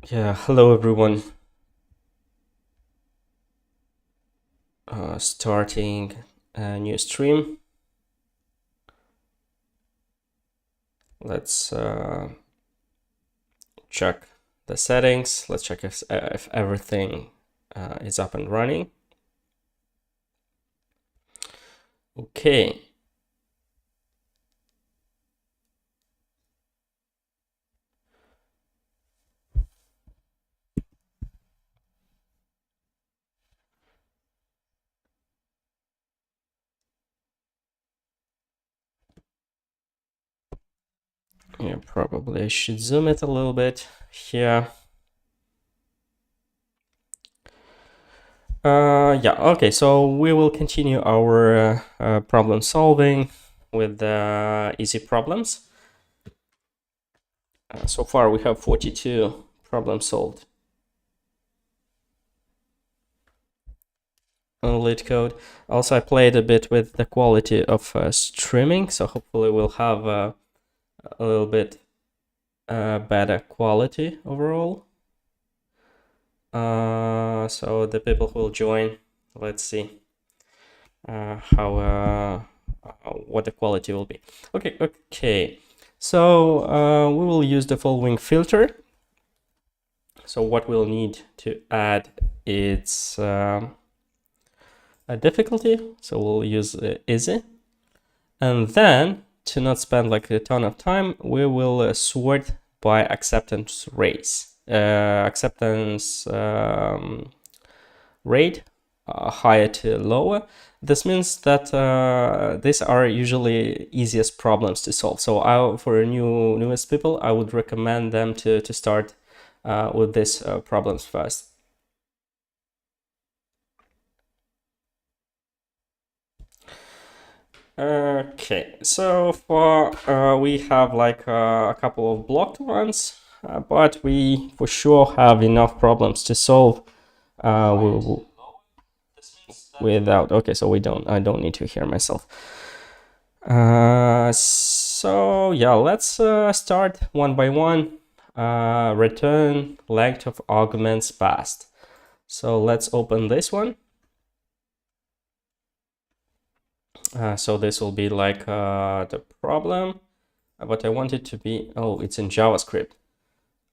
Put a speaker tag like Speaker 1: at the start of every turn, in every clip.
Speaker 1: Yeah, hello everyone. Starting a new stream. Let's check the settings. Let's check if everything is up and running. Okay. Yeah, probably I should zoom it a little bit here. Yeah, okay, so we will continue our problem solving with easy problems. So far we have 42 problems solved on LeetCode. Also, I played a bit with the quality of streaming, so hopefully we'll have a little bit better quality overall. So the people who will join, let's see how what the quality will be. Okay. So we will use the following filter. So what we'll need to add is a difficulty. So we'll use easy, and then to not spend like a ton of time, we will sort by acceptance rates. Acceptance rate, higher to lower. This means that these are usually easiest problems to solve. So for newest people, I would recommend them to start with these problems first. Okay, so for we have like a couple of blocked ones, but we for sure have enough problems to solve without. Okay, so I don't need to hear myself. So yeah, let's start one by one. Return length of arguments passed. So let's open this one. So this will be like the problem, but I want it to be, oh, it's in JavaScript.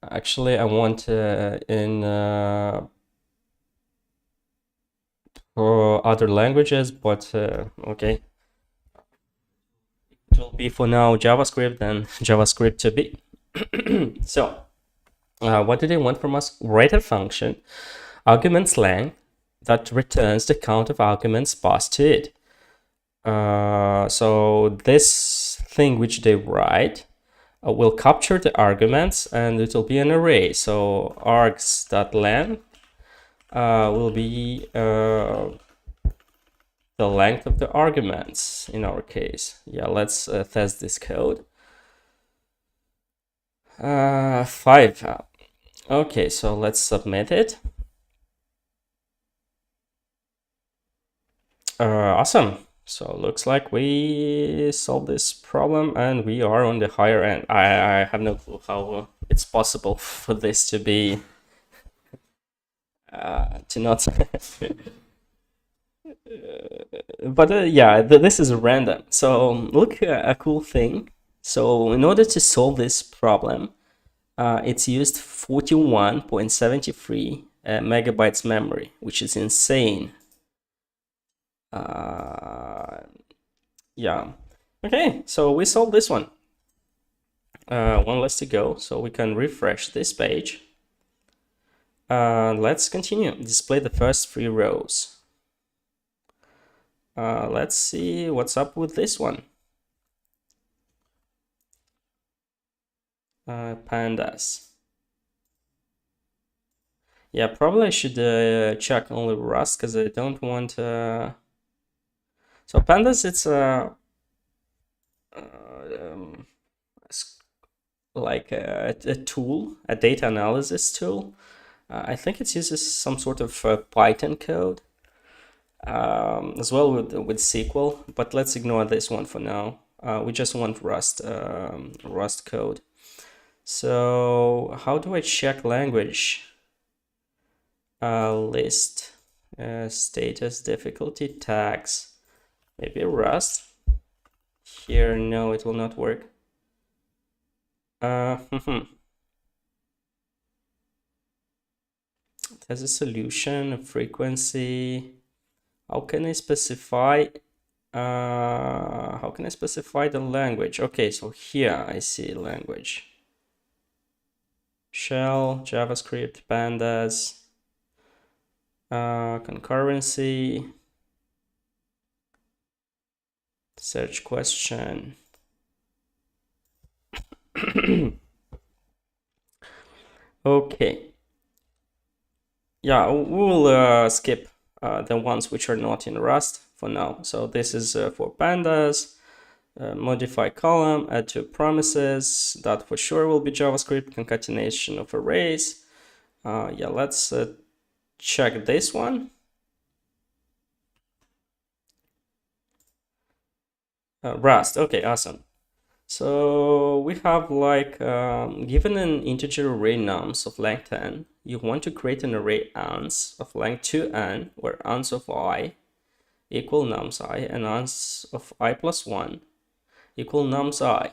Speaker 1: Actually, I want in for other languages, but okay. It will be for now JavaScript, then JavaScript to be. So what do they want from us? Write a function, arguments length, that returns the count of arguments passed to it. So this thing which they write will capture the arguments, and it will be an array. So args.length will be the length of the arguments in our case. Yeah, let's test this code. 5. Okay, so let's submit it. Awesome. So looks like we solved this problem and we are on the higher end. I have no clue how it's possible for this to be to not but yeah, this is random. So look, a cool thing. So in order to solve this problem, it's used 41.73 megabytes memory, which is insane. Yeah. Okay, so we solved this one. One less to go, so we can refresh this page. Let's continue. Display the first 3 rows. Let's see what's up with this one. Pandas. Yeah, probably I should check only Rust because I don't want. So pandas, it's like a tool, a data analysis tool. I think it uses some sort of Python code as well with SQL, but let's ignore this one for now. We just want Rust code. So how do I check language? List, status, difficulty, tags, maybe Rust. Here, no, it will not work. There's a solution, a frequency. How can I specify? How can I specify the language? Okay, so here I see language. Shell, JavaScript, pandas, concurrency, search question. Okay. Yeah, we'll skip the ones which are not in Rust for now. So this is for pandas, modify column, add two promises. That for sure will be JavaScript, concatenation of arrays. Yeah, let's check this one. Rust, okay, awesome. So we have like, given an integer array nums of length n, you want to create an array ans of length 2n, where ans of I equal nums I and ans of I plus 1 equal nums I.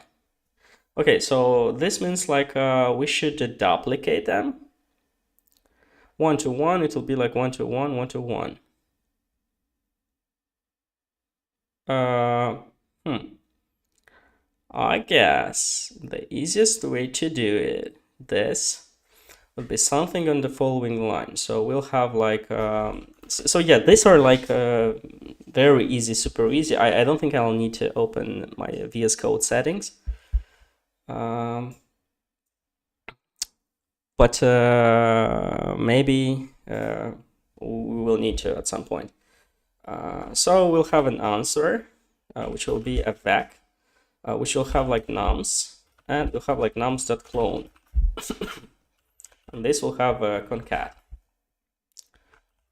Speaker 1: Okay, so this means like we should duplicate them. 1 to 1, it will be like 1 to 1, 1 to 1. I guess the easiest way to do this would be something on the following line. So we'll have like, so yeah, these are like very easy, super easy. I don't think I'll need to open my VS Code settings. But maybe we will need to at some point. So we'll have an answer, which will be a vec, which will have like nums, and we'll have like nums.clone. And this will have a concat.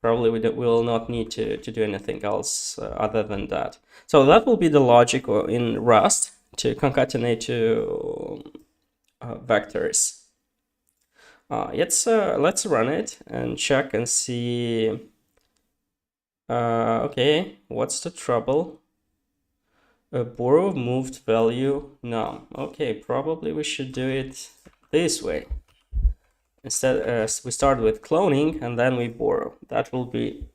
Speaker 1: Probably we will not need to do anything else other than that. So that will be the logic in Rust to concatenate to vectors. Let's run it and check and see. Okay, what's the trouble? A borrow moved value num. Okay, probably we should do it this way. Instead, we start with cloning and then we borrow. That will be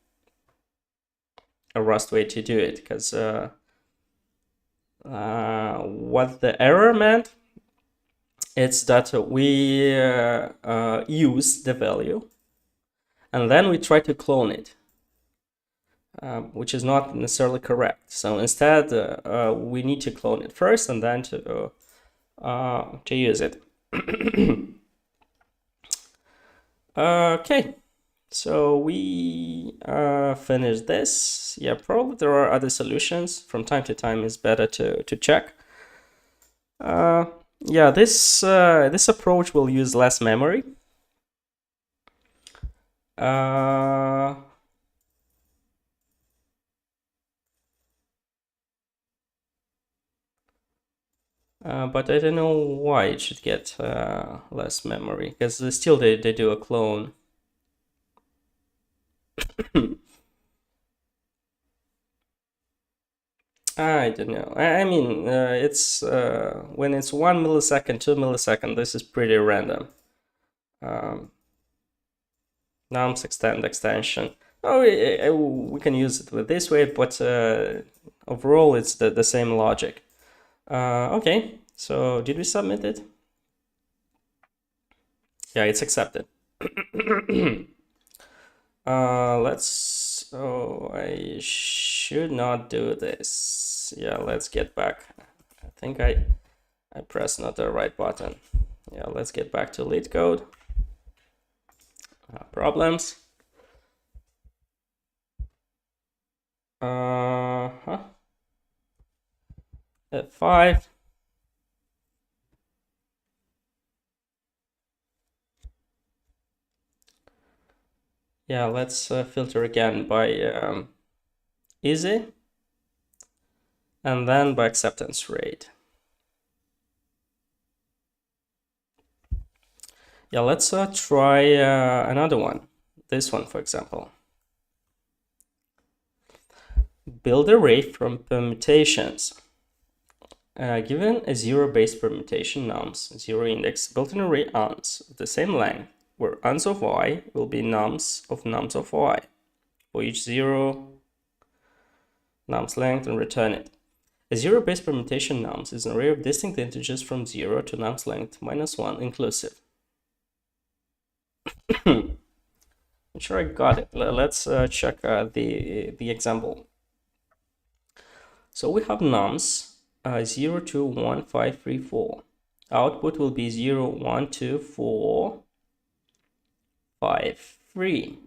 Speaker 1: a Rust way to do it, because what the error meant, it's that we use the value and then we try to clone it, which is not necessarily correct. So instead, we need to clone it first and then to use it. Okay, so we finished this. Yeah, probably there are other solutions. From time to time, it's better to check. Yeah, this approach will use less memory. But I don't know why it should get less memory, because still they do a clone. I don't know. I mean, it's when it's 1 millisecond, 2 millisecond, this is pretty random. Nums extension. Oh, we can use it with this way, but overall it's the same logic. Okay, so did we submit it? Yeah, it's accepted. Oh, I should not do this. Yeah, let's get back. I think I pressed not the right button. Yeah, let's get back to LeetCode. Problems. F5. Yeah, let's filter again by easy, and then by acceptance rate. Yeah, let's try another one. This one, for example. Build array from permutations. Given a zero-based permutation nums, zero index, build an array ons of the same length, where ons of y will be nums of y. For each zero nums length and return it. A zero-based permutation nums is an array of distinct integers from 0 to nums length -1 inclusive. I'm sure I got it. Let's check the example. So we have nums 0 to 1, 5, 3, 4. Output will be 0, 1, 2, 4, 5, 3.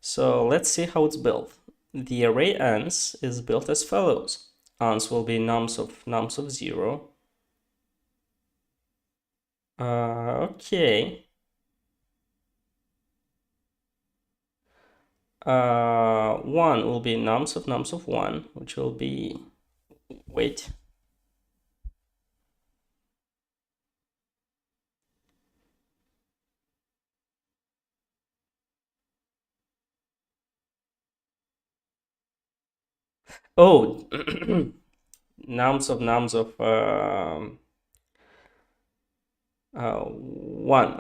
Speaker 1: So let's see how it's built. The array ans is built as follows. Ans will be nums of 0. Okay. 1 will be nums of 1, which will be, wait. Oh, nums of 1.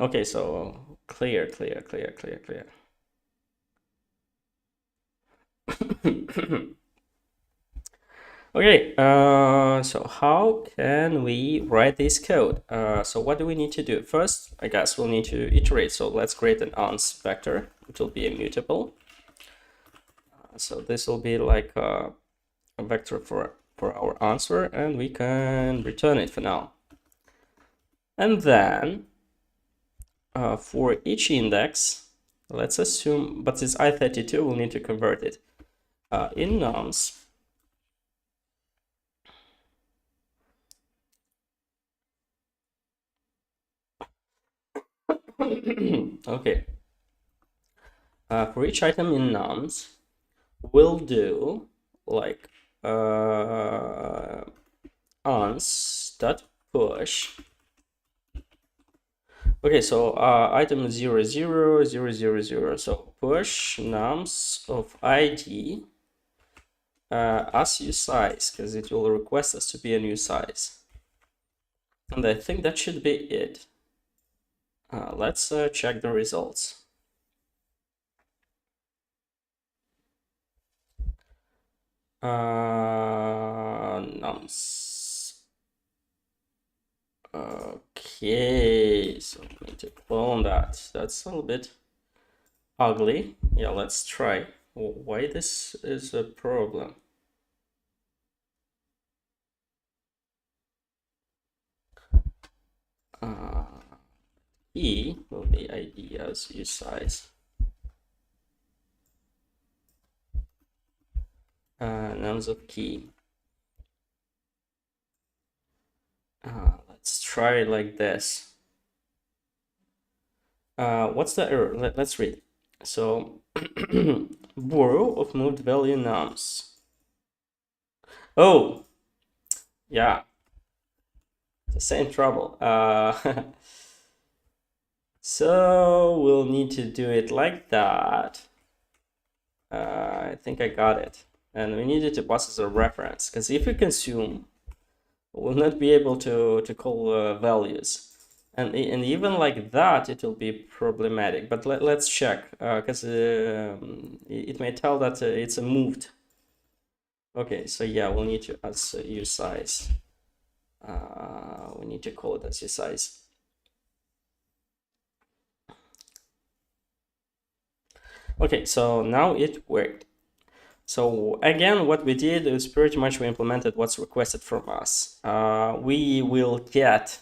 Speaker 1: Okay, so clear. Okay, so how can we write this code? So what do we need to do? First, I guess we'll need to iterate. So let's create an ons vector, which will be immutable. So this will be like a vector for our answer, and we can return it for now. And then for each index, let's assume, but since I32, we'll need to convert it in nums. Okay. For each item in nums, we'll do like ons dot push. Okay, so item 0, 0, 0, 0, 0. So push nums of id as usize, because it will request us to be a new size. And I think that should be it. Let's check the results. Nums. Okay, so we need to clone that. That's a little bit ugly. Yeah, let's try. Why this is a problem? E will be id as usize. Nums of key. Let's try it like this. What's the error? Let's read. So borrow of moved value nums. Oh, yeah, the same trouble. So we'll need to do it like that. I think I got it. And we needed to pass as a reference, because if we consume, we'll not be able to call values. And even like that, it will be problematic. But let's check, because it may tell that it's a moved. Okay, so yeah, we'll need to as usize. We need to call it as usize. Okay, so now it worked. So again, what we did is pretty much we implemented what's requested from us. We will get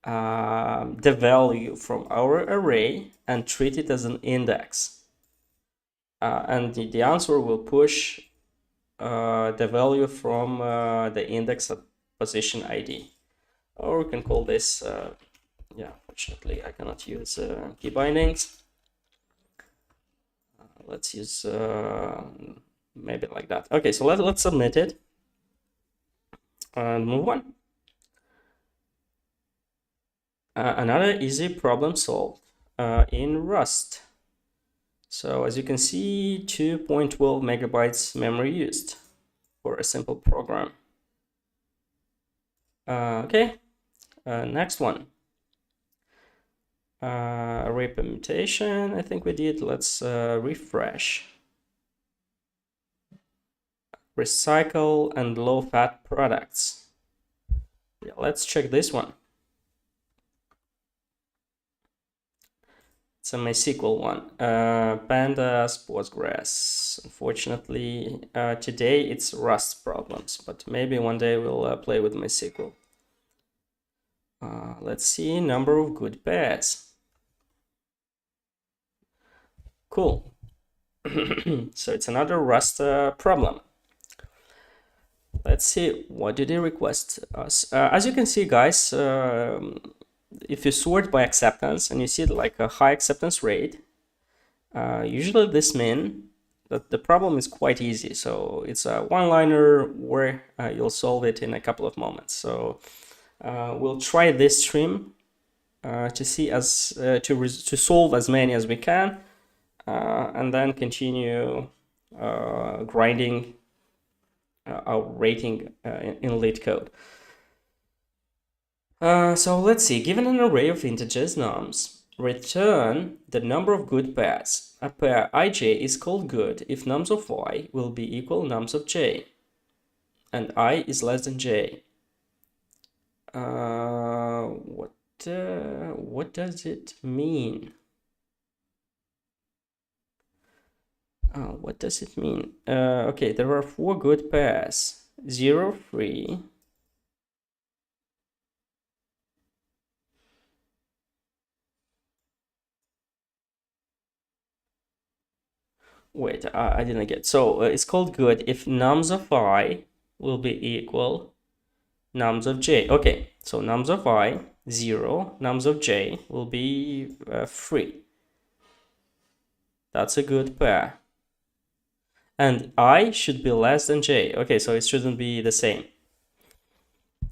Speaker 1: the value from our array and treat it as an index. And the answer will push the value from the index at position ID. Or we can call this, yeah, fortunately I cannot use key bindings. Let's use maybe like that. Okay, so let's submit it and move on. Another easy problem solved in Rust. So as you can see, 2.12 megabytes memory used for a simple program. Okay, next one. Array permutation, I think we did. Let's refresh. Recycle and low-fat products. Yeah, let's check this one. It's a MySQL one. Pandas, Postgres. Unfortunately, today it's Rust problems, but maybe one day we'll play with MySQL. Let's see, number of good pairs. Cool. So it's another Rust problem. Let's see, what did they request us? As you can see, guys, if you sort by acceptance and you see like a high acceptance rate, usually this means that the problem is quite easy. So it's a one-liner where you'll solve it in a couple of moments. So we'll try this stream to see to solve as many as we can, and then continue grinding our rating in LeetCode. So let's see, given an array of integers nums, return the number of good pairs. A pair ij is called good if nums of y will be equal nums of j, and I is less than j. What does it mean? What does it mean? Okay, there are 4 good pairs. 0, 3. Wait, I didn't get. So it's called good if nums of I will be equal nums of j. Okay, so nums of I 0, nums of j will be 3. That's a good pair. And I should be less than j. Okay, so it shouldn't be the same.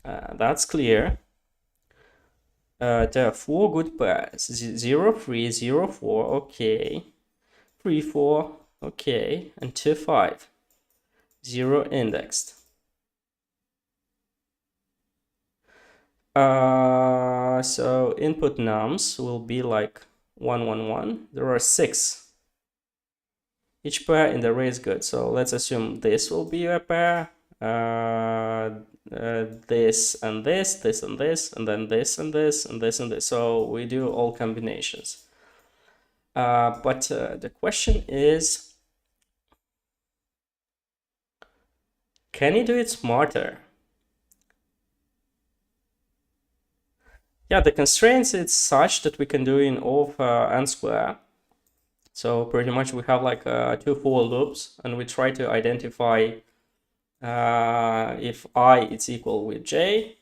Speaker 1: That's clear. There are 4 good pairs. 0, 3, 0, 4, okay. 3, 4, okay. And 2, 5. 0 indexed. So input nums will be like 1, 1, 1. There are 6. Each pair in the array is good. So let's assume this will be a pair. This and this, this and this, and then this and this, and this and this. So we do all combinations. But the question is, can you do it smarter? Yeah, the constraints it's such that we can do in of n square. So pretty much we have like 2 for loops, and we try to identify if I is equal with j.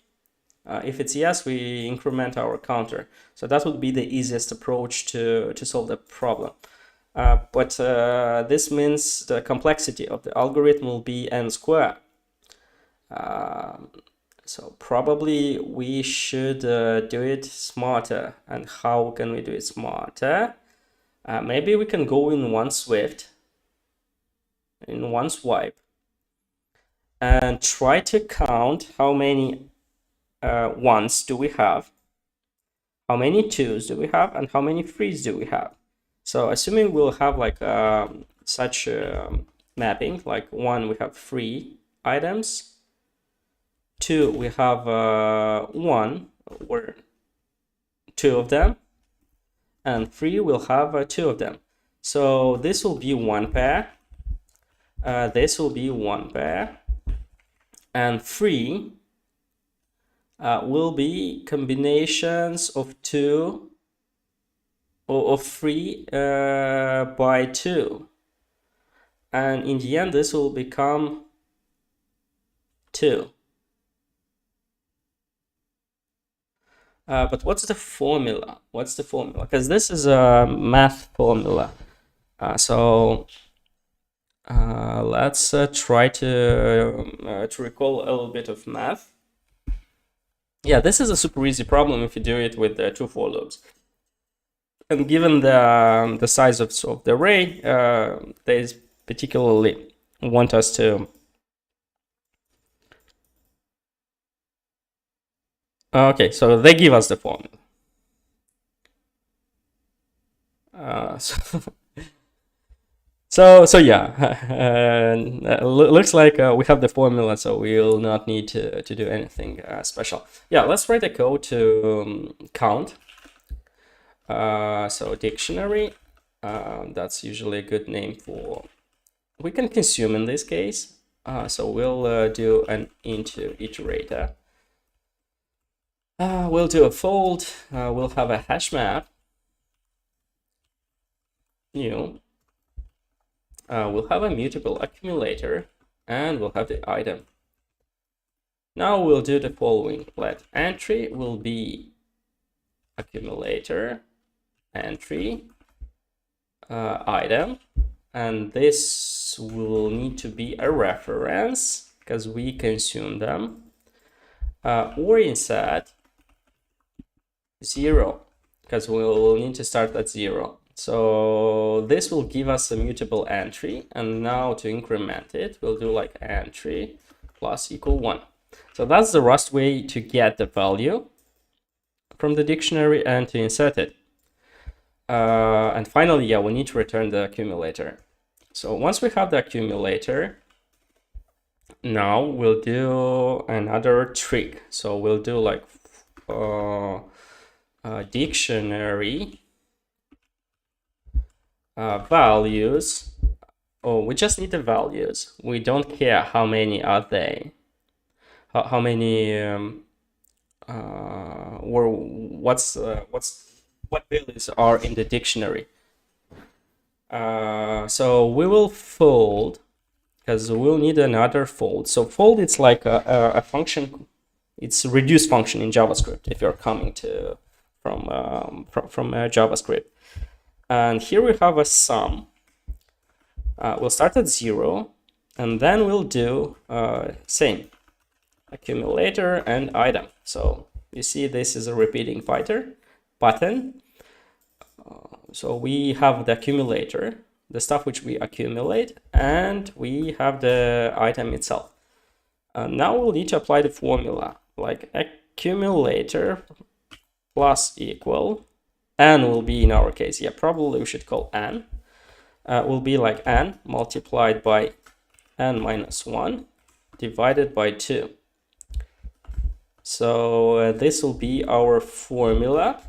Speaker 1: If it's yes, we increment our counter. So that would be the easiest approach to solve the problem. But this means the complexity of the algorithm will be n squared. So probably we should do it smarter. And how can we do it smarter? Maybe we can go in one swift, in one swipe, and try to count how many ones do we have, how many twos do we have, and how many threes do we have. So assuming we'll have like such mapping, like 1 we have 3 items, 2 we have 1 or 2 of them, and 3 will have 2 of them. So this will be 1 pair, this will be 1 pair, and 3 will be combinations of 2 or of 3 by 2, and in the end this will become 2. But what's the formula? What's the formula? Because this is a math formula. So let's try to recall a little bit of math. Yeah, this is a super easy problem if you do it with true for loops. And given the size of the array, they particularly want us to. Okay, so they give us the formula. So yeah, looks like we have the formula, so we'll not need to do anything special. Yeah, let's write a code to count. So dictionary, that's usually a good name for, we can consume in this case. So we'll do an into iterator. We'll do a fold, we'll have a hash map, new. We'll have a mutable accumulator, and we'll have the item. Now we'll do the following. Let entry will be accumulator, entry, item, and this will need to be a reference because we consume them, or instead 0 because we'll need to start at 0. So this will give us a mutable entry, and now to increment it, we'll do like entry plus equal 1. So that's the Rust way to get the value from the dictionary and to insert it. And finally, yeah, we need to return the accumulator. So once we have the accumulator, now we'll do another trick. So we'll do like dictionary values. Oh, we just need the values. We don't care how many are they. How many or what values are in the dictionary. So we will fold because we'll need another fold. So fold, it's like a function. It's a reduce function in JavaScript if you're coming to from JavaScript. And here we have a sum. We'll start at 0, and then we'll do same accumulator and item. So you see this is a repeating pattern. So we have the accumulator, the stuff which we accumulate, and we have the item itself. Now we'll need to apply the formula, like accumulator plus equal, n will be in our case, yeah, probably we should call n, will be like n multiplied by n minus 1 divided by 2. So this will be our formula.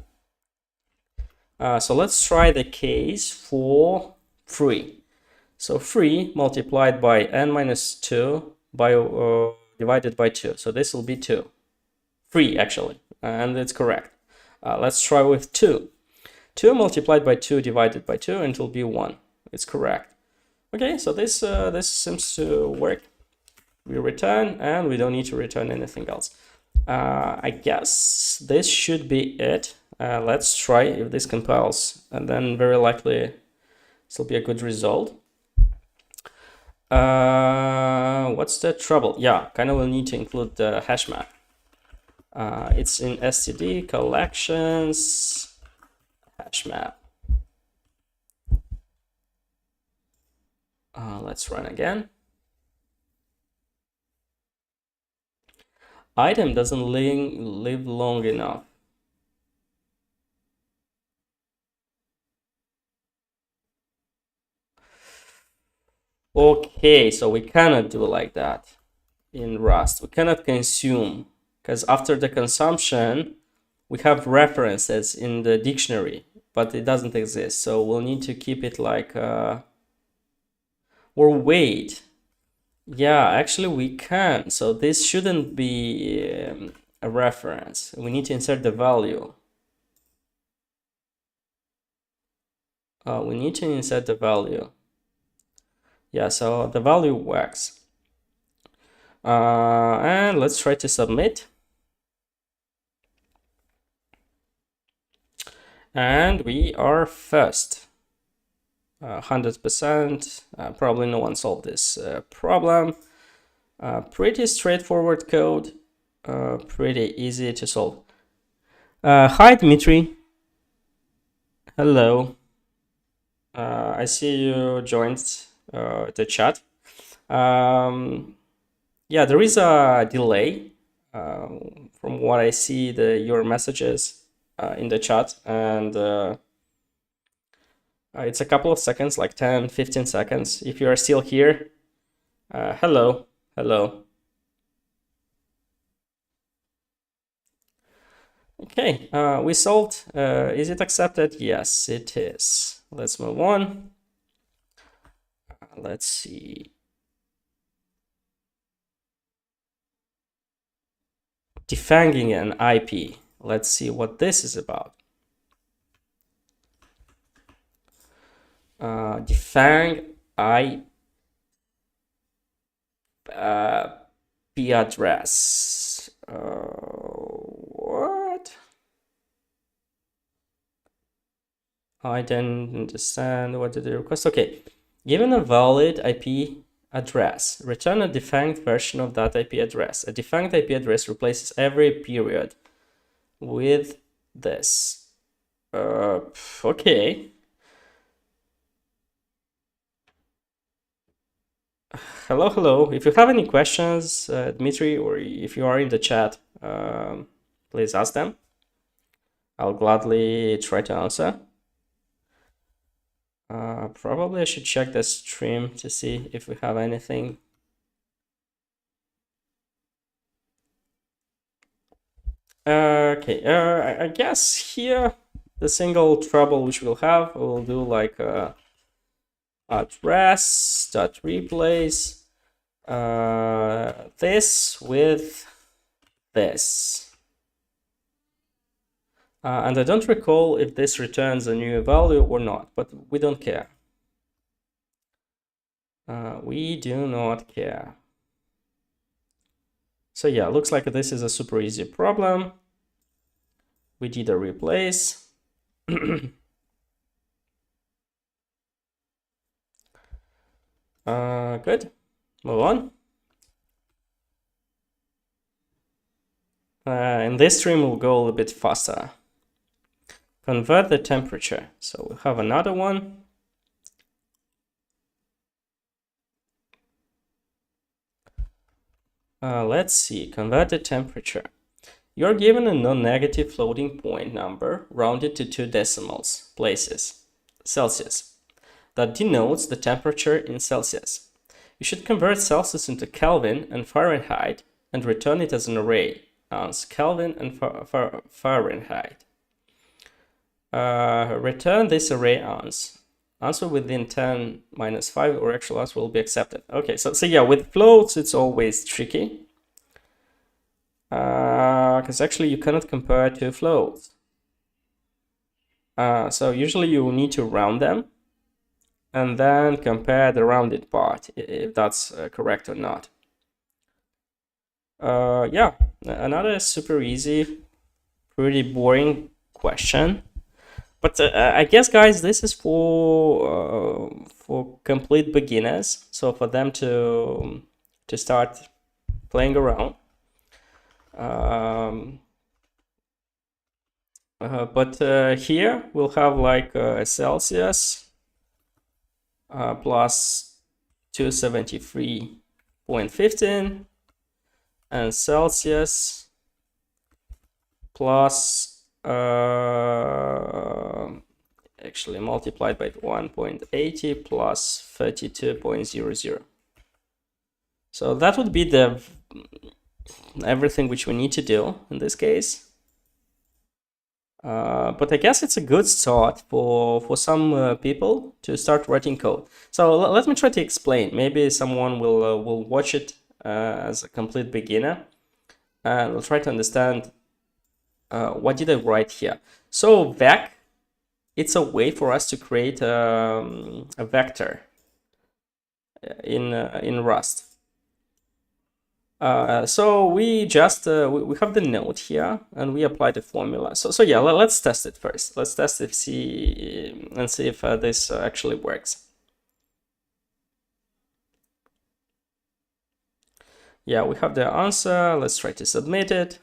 Speaker 1: So let's try the case for free. So free multiplied by n minus 2 by divided by 2. So this will be 2. Free actually, and it's correct. Let's try with 2. 2 multiplied by 2 divided by 2, and it will be 1. It's correct. Okay, so this seems to work. We return, and we don't need to return anything else. I guess this should be it. Let's try if this compiles, and then very likely this will be a good result. What's the trouble? Yeah, kind of will need to include the hash map. It's in std collections hash map. Let's run again. Item doesn't live long enough. Okay, so we cannot do like that in Rust. We cannot consume, because after the consumption, we have references in the dictionary, but it doesn't exist. So we'll need to keep it like, or wait. Yeah, actually we can. So this shouldn't be a reference. We need to insert the value. We need to insert the value. Yeah, so the value works. And let's try to submit. And we are first. 100%. Probably no one solved this problem. Pretty straightforward code. pretty easy to solve. Hi, Dmitry. Hello. I see you joined the chat. Yeah, there is a delay from what I see your messages in the chat, and it's a couple of seconds, like 10, 15 seconds. If you are still here, hello, hello. Okay, we solved. Is it accepted? Yes, it is. Let's move on. Let's see. Defanging an IP. Let's see what this is about. Defang IP address. What? I didn't understand. What did they request? Okay. Given a valid IP address, return a defanged version of that IP address. A defanged IP address replaces every period with this. Okay. Hello, hello. If you have any questions, Dmitry, or if you are in the chat, please ask them. I'll gladly try to answer. Probably I should check the stream to see if we have anything. Okay, I guess here the single trouble which we'll do like address dot replace this with this. And I don't recall if this returns a new value or not, but we don't care. We do not care. So yeah, looks like this is a super easy problem. We did a replace. Good. Move on. In this stream, we'll go a little bit faster. Convert the temperature. So we have another one. Let's see, convert the temperature. You're given a non-negative floating point number rounded to 2 decimals places, Celsius, that denotes the temperature in Celsius. You should convert Celsius into Kelvin and Fahrenheit and return it as an array, ounce, Kelvin, and Fahrenheit. Return this array ounce. Answer within 10 minus 5 or actual answer will be accepted. Okay, so yeah, with floats, it's always tricky. Because actually you cannot compare two floats. So usually you need to round them and then compare the rounded part, if that's correct or not. Yeah, another super easy, pretty boring question. But I guess, guys, this is for complete beginners. So for them to start playing around. But here we'll have like Celsius plus 273.15 and Celsius plus actually multiplied by 1.80 plus 32.00. So that would be the everything which we need to do in this case. But I guess it's a good start for some people to start writing code. So let me try to explain. Maybe someone will watch it as a complete beginner and will try to understand what did I write here. So vec, it's a way for us to create a vector in Rust. So we just we have the node here and we apply the formula. So yeah, let's test it first. Let's test it, see if this actually works. Yeah, we have the answer. Let's try to submit it.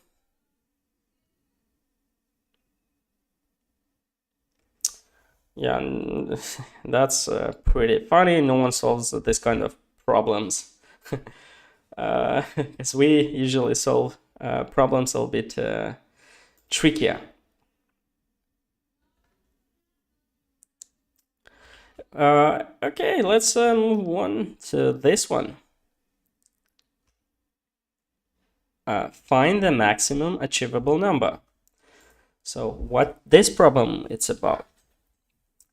Speaker 1: Yeah, that's pretty funny. No one solves this kind of problems. As we usually solve problems a little bit trickier. Okay, let's move on to this one. Find the maximum achievable number. So what this problem is about.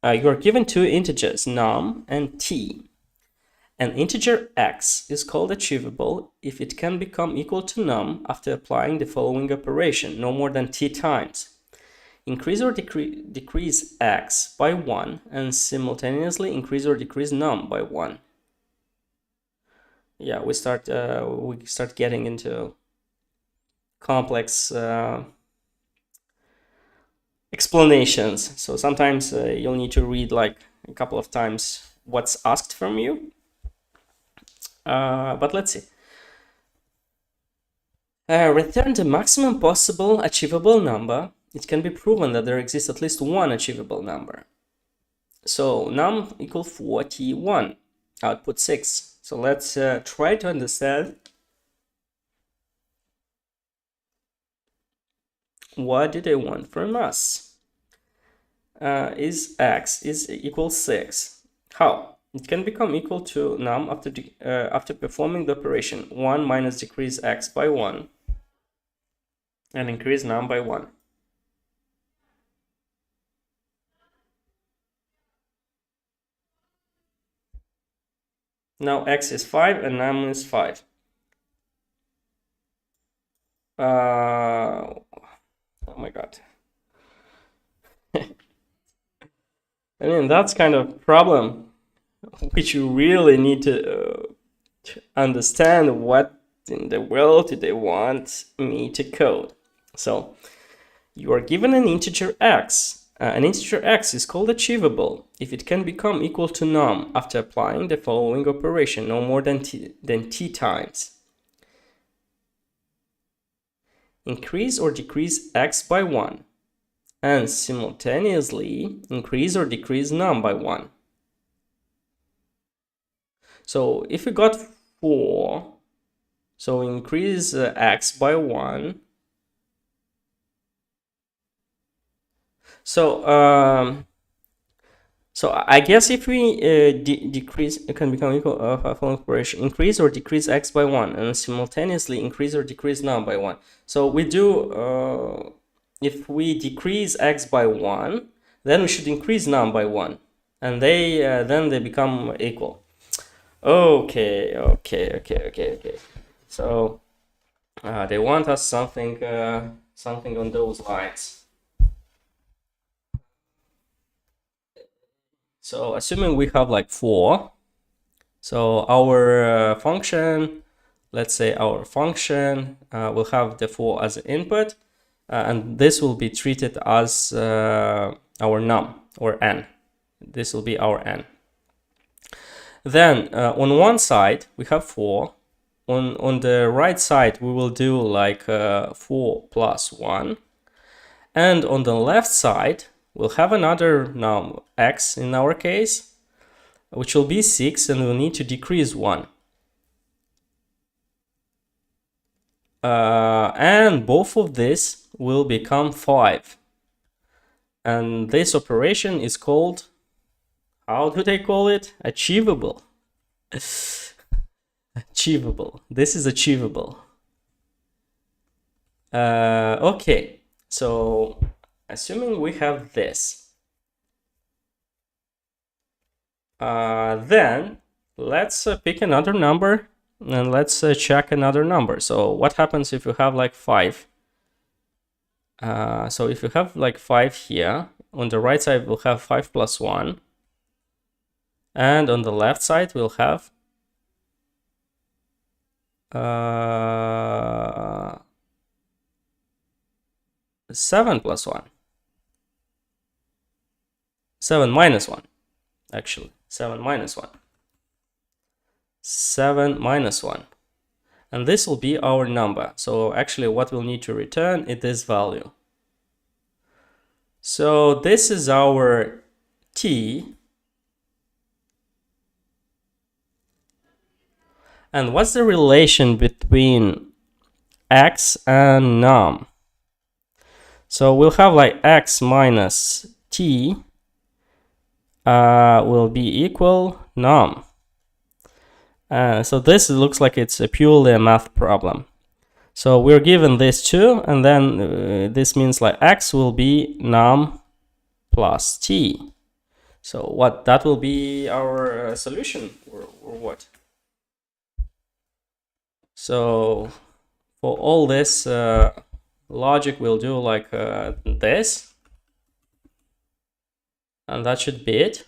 Speaker 1: You are given two integers, num and t. An integer x is called achievable if it can become equal to num after applying the following operation, no more than t times. Increase or decrease x by 1 and simultaneously increase or decrease num by 1. Yeah, we start getting into complex explanations. So sometimes you'll need to read like a couple of times what's asked from you. But let's see. Return the maximum possible achievable number. It can be proven that there exists at least one achievable number. So num equal 4, t1, output 6. So let's try to understand what do they want from us. Is x is equal 6. How? It can become equal to num after performing the operation 1 minus decrease x by 1 and increase num by 1. Now x is 5 and num is 5. Oh my god. I mean, that's kind of problem which you really need to understand what in the world do they want me to code. So you are given an integer x. An integer x is called achievable if it can become equal to num after applying the following operation, no more than t times. Increase or decrease x by 1 and simultaneously increase or decrease num by 1. So if we got 4, so increase x by 1. So I guess if we decrease, it can become equal following operation: increase or decrease x by 1 and simultaneously increase or decrease num by 1. So we do, if we decrease x by 1, then we should increase num by 1, and then they become equal. Okay. So they want us something on those lines. So assuming we have like 4, so our function, let's say our function will have the 4 as an input, and this will be treated as our num or n. This will be our n. Then on one side we have 4. On the right side we will do like 4 plus 1, and on the left side we'll have another num, x in our case, which will be 6, and we'll need to decrease 1. And both of this will become 5. And this operation is called, how do they call it? Achievable. Achievable. This is achievable. Okay, so assuming we have this, then let's pick another number and let's check another number. So what happens if you have like 5? So if you have like 5 here, on the right side we'll have 5 plus 1, and on the left side we'll have 7 plus 1. 7 minus 1, actually. 7 minus 1. 7 minus 1. and this will be our number. So actually what we'll need to return is this value. So this is our t. And what's the relation between x and num? So we'll have like x minus t will be equal num. So this looks like it's purely a math problem. So we're given this too, and then this means like x will be num plus t. So what, that will be our solution, or what? So for all this logic, we'll do like this, and that should be it.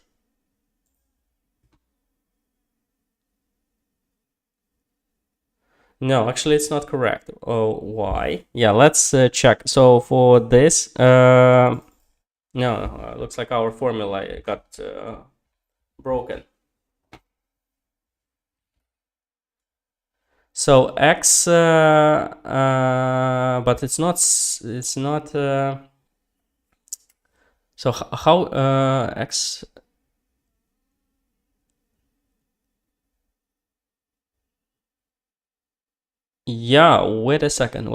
Speaker 1: No, actually it's not correct. Oh, why? Yeah, let's check. So for this, no, looks like our formula got broken. So x, but it's not. So how x? Yeah, wait a second.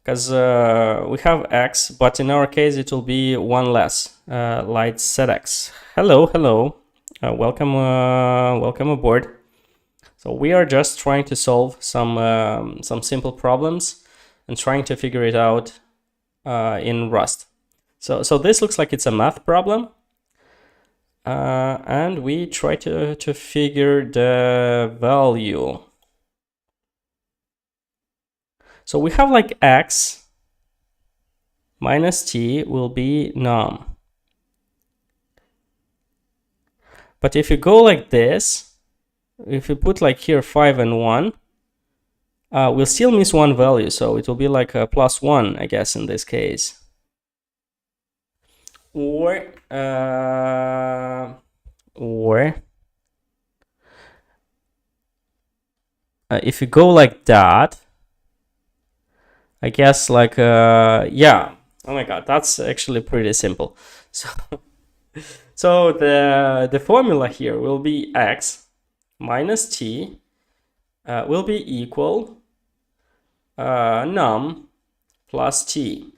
Speaker 1: Because we have x, but in our case it will be one less. Light set x. Hello. Welcome aboard. So we are just trying to solve some simple problems and trying to figure it out in Rust. So this looks like it's a math problem, and we try to figure the value. So we have like x minus t will be num. But if you go like this, if you put like here 5 and 1, we'll still miss one value. So it will be like a +1, I guess, in this case. Or if you go like that, I guess like, yeah, oh my god, that's actually pretty simple. So the formula here will be x minus t will be equal num plus t.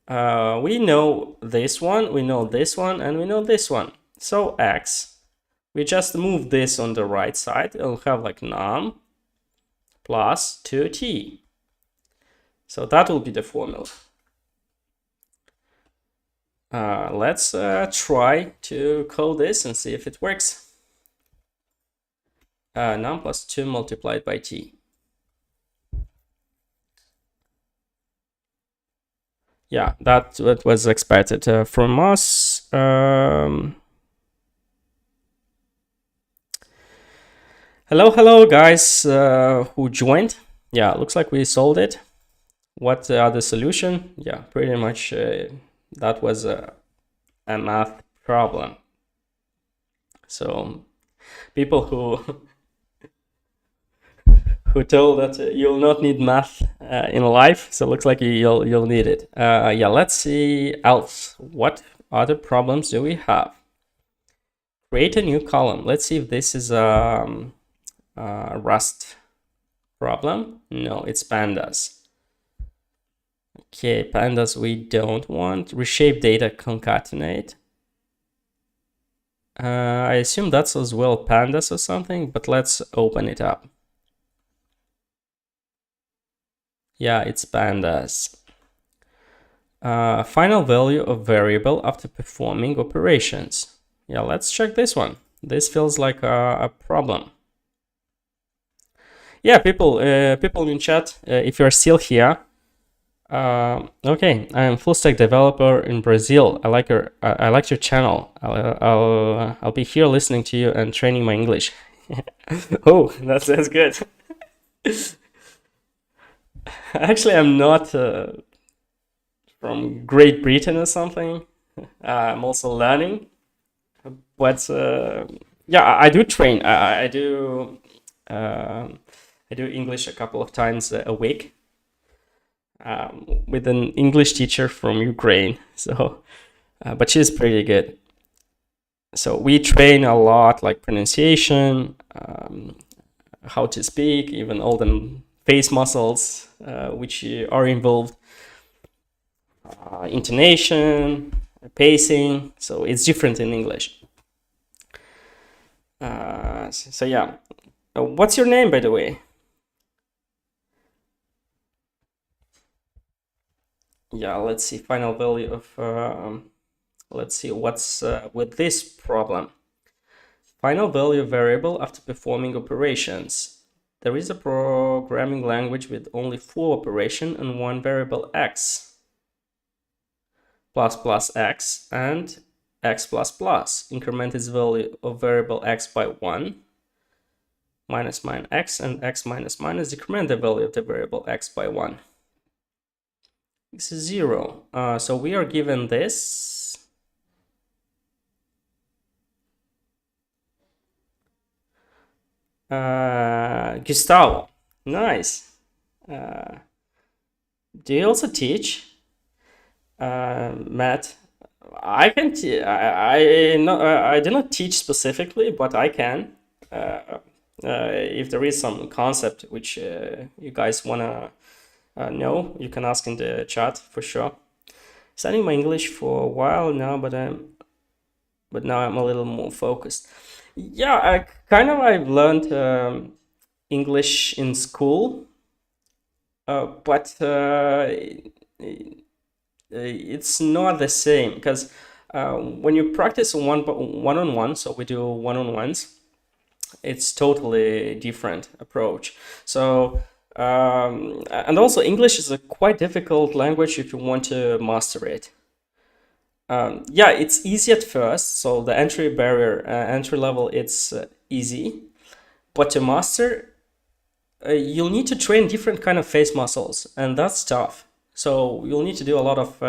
Speaker 1: We know this one, we know this one, and we know this one. So x, we just move this on the right side. It'll have like num plus 2t. So that will be the formula. Let's try to code this and see if it works. Num plus 2 multiplied by t. Yeah, that was expected from us. Hello guys who joined. Yeah, looks like we solved it. What the solution? Yeah, pretty much that was a math problem. So people who told that you'll not need math in life, so it looks like you'll need it. Yeah, let's see else. What other problems do we have? Create a new column. Let's see if this is a Rust problem. No, it's pandas. Okay, pandas we don't want. Reshape data concatenate. I assume that's as well pandas or something, but let's open it up. Yeah, it's pandas. Final value of variable after performing operations. Yeah, let's check this one. This feels like a problem. Yeah, people in chat, if you're still here, okay, I am full stack developer in Brazil. I like your channel. I'll be here listening to you and training my English. Oh, that's good. Actually, I'm not from Great Britain or something. I'm also learning, but yeah, I do train. I do I do English a couple of times a week with an English teacher from Ukraine. So, but she's pretty good. So we train a lot, like pronunciation, how to speak, even all the face muscles which are involved, intonation, pacing. So it's different in English. So yeah. What's your name, by the way? Yeah, let's see. Final value of, let's see what's with this problem. Final value variable after performing operations. There is a programming language with only 4 operations and 1 variable x, plus plus x, and x plus plus. Increment its value of variable x by 1, minus minus x, and x minus minus. Decrement the value of the variable x by 1. This is 0. So we are given this. Gustavo, nice. Do you also teach? Matt, I can. I do not teach specifically, but I can. If there is some concept which you guys wanna know, you can ask in the chat for sure. Studying my English for a while now, but now I'm a little more focused. Yeah, I've learned English in school, but it's not the same because when you practice one-on-one, so we do one-on-ones, it's totally different approach. So and also English is a quite difficult language if you want to master it. Yeah, it's easy at first, so the entry barrier, entry level, it's easy, but to master, you'll need to train different kind of face muscles, and that's tough. So you'll need to do a lot of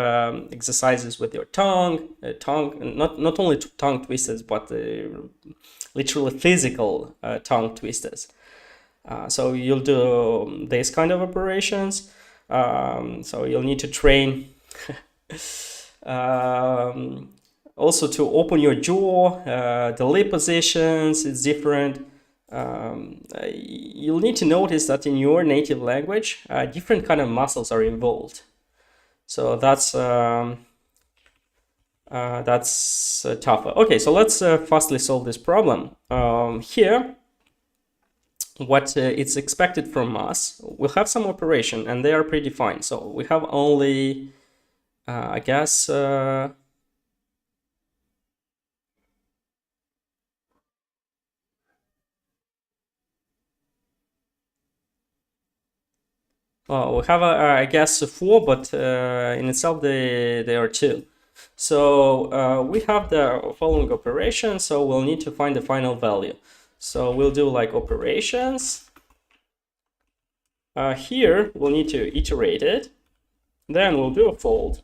Speaker 1: exercises with your tongue, not only tongue twisters, but literally physical tongue twisters. So you'll do these kind of operations. So you'll need to train also to open your jaw, the lip positions, it's different. You'll need to notice that in your native language, different kind of muscles are involved. So that's tougher. Okay, so let's fastly solve this problem. Here, what it's expected from us, we'll have some operation, and they are predefined. So we have only, I guess, well, we have, I guess, 4, but in itself they are 2. So we have the following operation, so we'll need to find the final value. So we'll do like operations. Here we'll need to iterate it. Then we'll do a fold.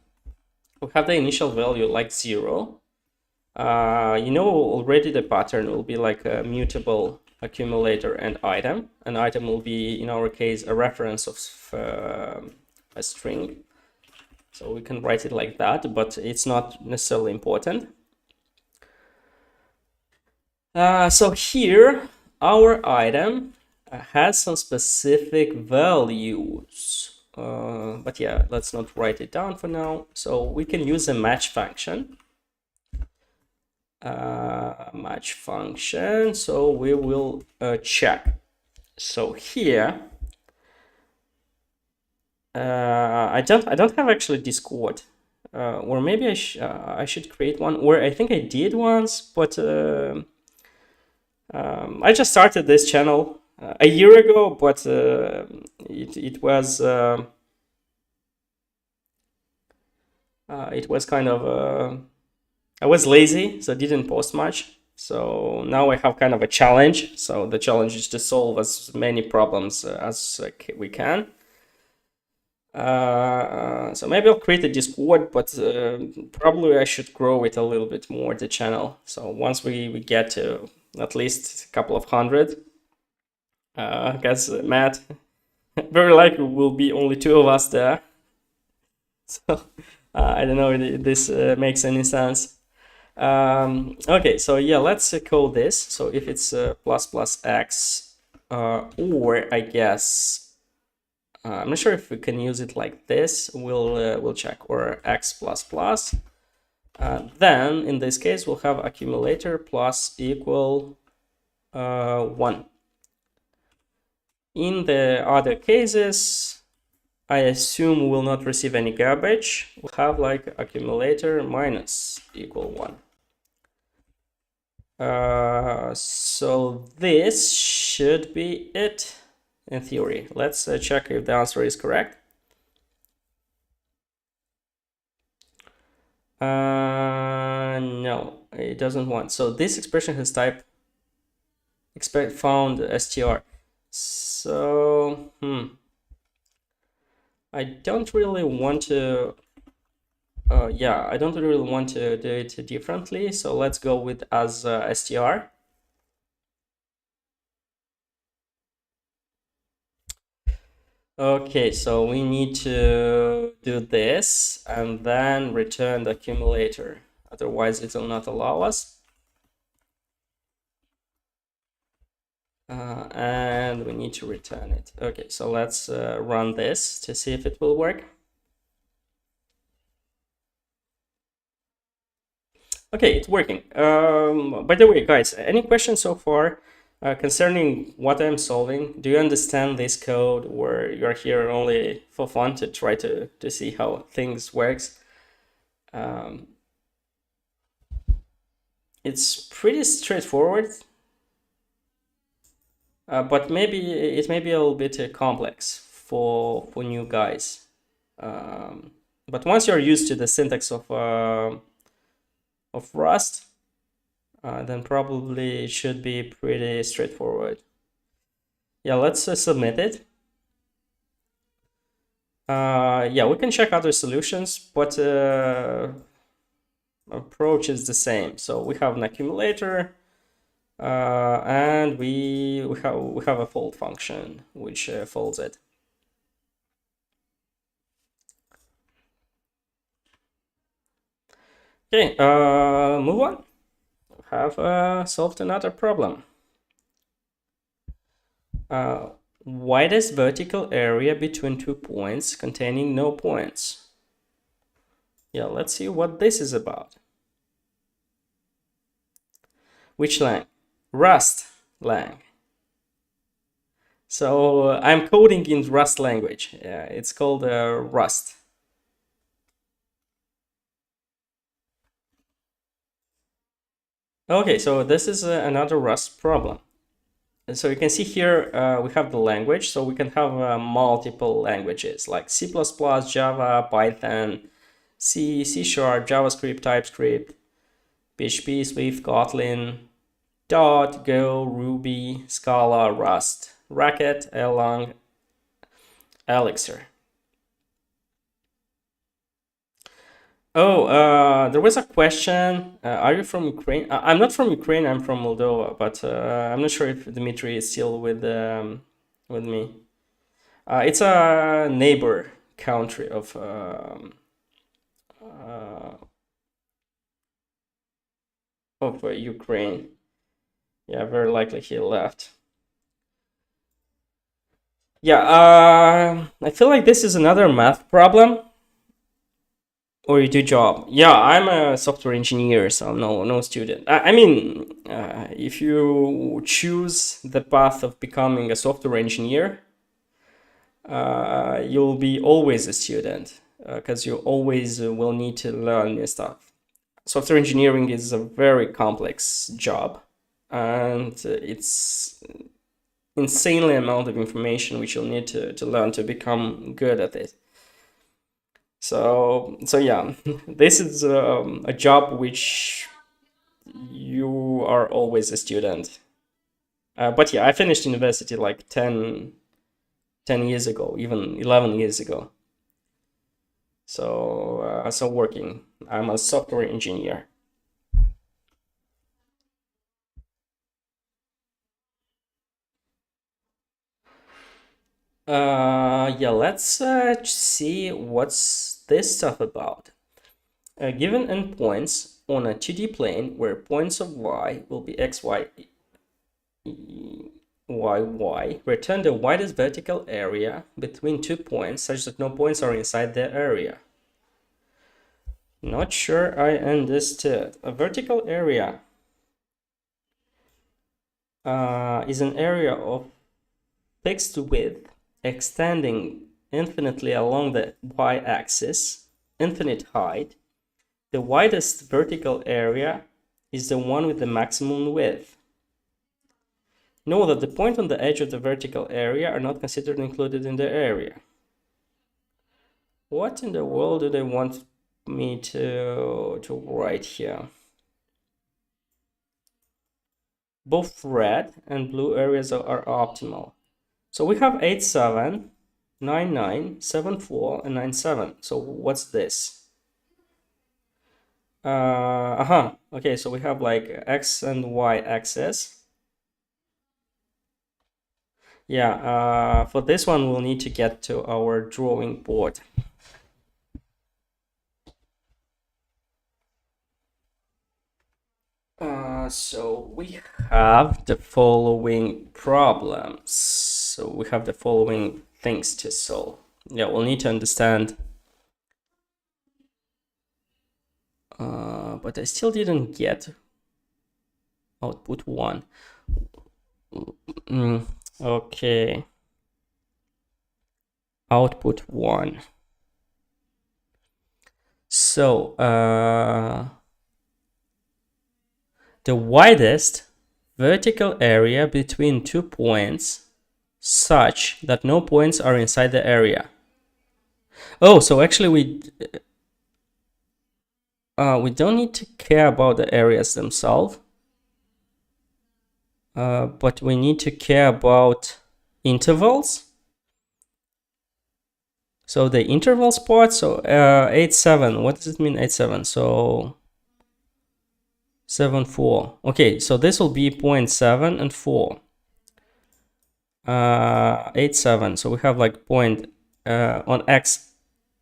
Speaker 1: We'll have the initial value like 0. You know already the pattern will be like a mutable accumulator and item. An item will be, in our case, a reference of a string. So we can write it like that, but it's not necessarily important. So here, our item has some specific values. But yeah, let's not write it down for now. So we can use a match function. Match function. So we will check. So here, I don't have actually Discord, or maybe I should create one. Or I think I did once, but I just started this channel a year ago, but it was kind of I was lazy, so I didn't post much. So now I have kind of a challenge. So the challenge is to solve as many problems as we can. So maybe I'll create a Discord, but probably I should grow it a little bit more, the channel. So once we get to at least a couple of hundred, because Matt, very likely will be only two of us there. So I don't know if this makes any sense. Okay, so yeah, let's code this. So if it's plus plus x, or I guess I'm not sure if we can use it like this. We'll check, or x plus plus. Then in this case we'll have accumulator plus equal 1. In the other cases, I assume we will not receive any garbage. We'll have like accumulator minus equal 1. So this should be it in theory. Let's check if the answer is correct. No, it doesn't want. So this expression has type found str. So I don't really want to. Yeah, I don't really want to do it differently. So let's go with as str. Okay, so we need to do this and then return the accumulator. Otherwise, it will not allow us. And we need to return it. Okay, so let's run this to see if it will work. Okay, it's working. By the way, guys, any questions so far concerning what I'm solving? Do you understand this code, or you're here only for fun to try to see how things works? It's pretty straightforward, but maybe it may be a little bit complex for new guys. But once you're used to the syntax of Rust, then probably it should be pretty straightforward. Yeah, let's submit it. Yeah, we can check other solutions, but approach is the same. So we have an accumulator, and we have a fold function which folds it. Okay, move on. Have solved another problem. Widest vertical area between 2 points containing no points. Yeah, let's see what this is about. Which lang? Rustlang. So I'm coding in Rust language. It's called Rust. Okay, so this is another Rust problem. And so you can see here we have the language, so we can have multiple languages like C++, Java, Python, C, C#, JavaScript, TypeScript, PHP, Swift, Kotlin, Dot, Go, Ruby, Scala, Rust, Racket, Erlang, Elixir. Oh, there was a question. Are you from Ukraine? I'm not from Ukraine. I'm from Moldova, but I'm not sure if Dmitry is still with me. It's a neighbor country of Ukraine. Yeah, very likely he left. Yeah, I feel like this is another math problem. Or you do job. Yeah, I'm a software engineer, so no student. I mean, if you choose the path of becoming a software engineer, you'll be always a student because you always will need to learn new stuff. Software engineering is a very complex job, and it's insanely amount of information which you'll need to learn to become good at it. So yeah, this is a job which you are always a student. But yeah, I finished university like 10 years ago, even 11 years ago. So working, I'm a software engineer. Yeah, let's see what's this stuff about. Given endpoints on a 2D plane where points of y will be x, y, y, y, return the widest vertical area between 2 points such that no points are inside the area. Not sure I understood. A vertical area is an area of fixed width extending infinitely along the y-axis, infinite height. The widest vertical area is the one with the maximum width. Know that the point on the edge of the vertical area are not considered included in the area. What in the world do they want me to write here? Both red and blue areas are optimal. So we have 8, 7, 9, 9, 7, 4, and 9, 7. So what's this? Okay, so we have like x and y axis. Yeah, for this one, we'll need to get to our drawing board. So we have the following problems. So we have the following things to solve. Yeah, we'll need to understand. But I still didn't get output 1. Okay. Output 1. So, the widest vertical area between 2 points such that no points are inside the area. Oh, so actually we don't need to care about the areas themselves, but we need to care about intervals. So the intervals part, so 8, 7, what does it mean 8, 7? So 7, 4. Okay, so this will be 0.7 and 4. 8, 7. So we have like point on x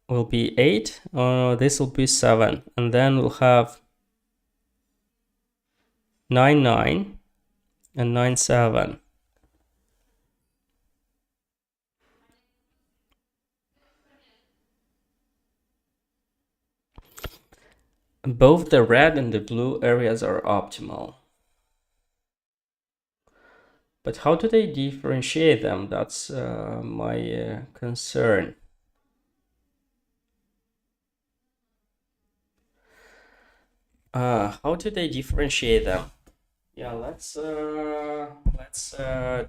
Speaker 1: will be 8. This will be 7. And then we'll have 9, 9 and 9, 7. Both the red and the blue areas are optimal. But how do they differentiate them? That's my concern. How do they differentiate them? Yeah, let's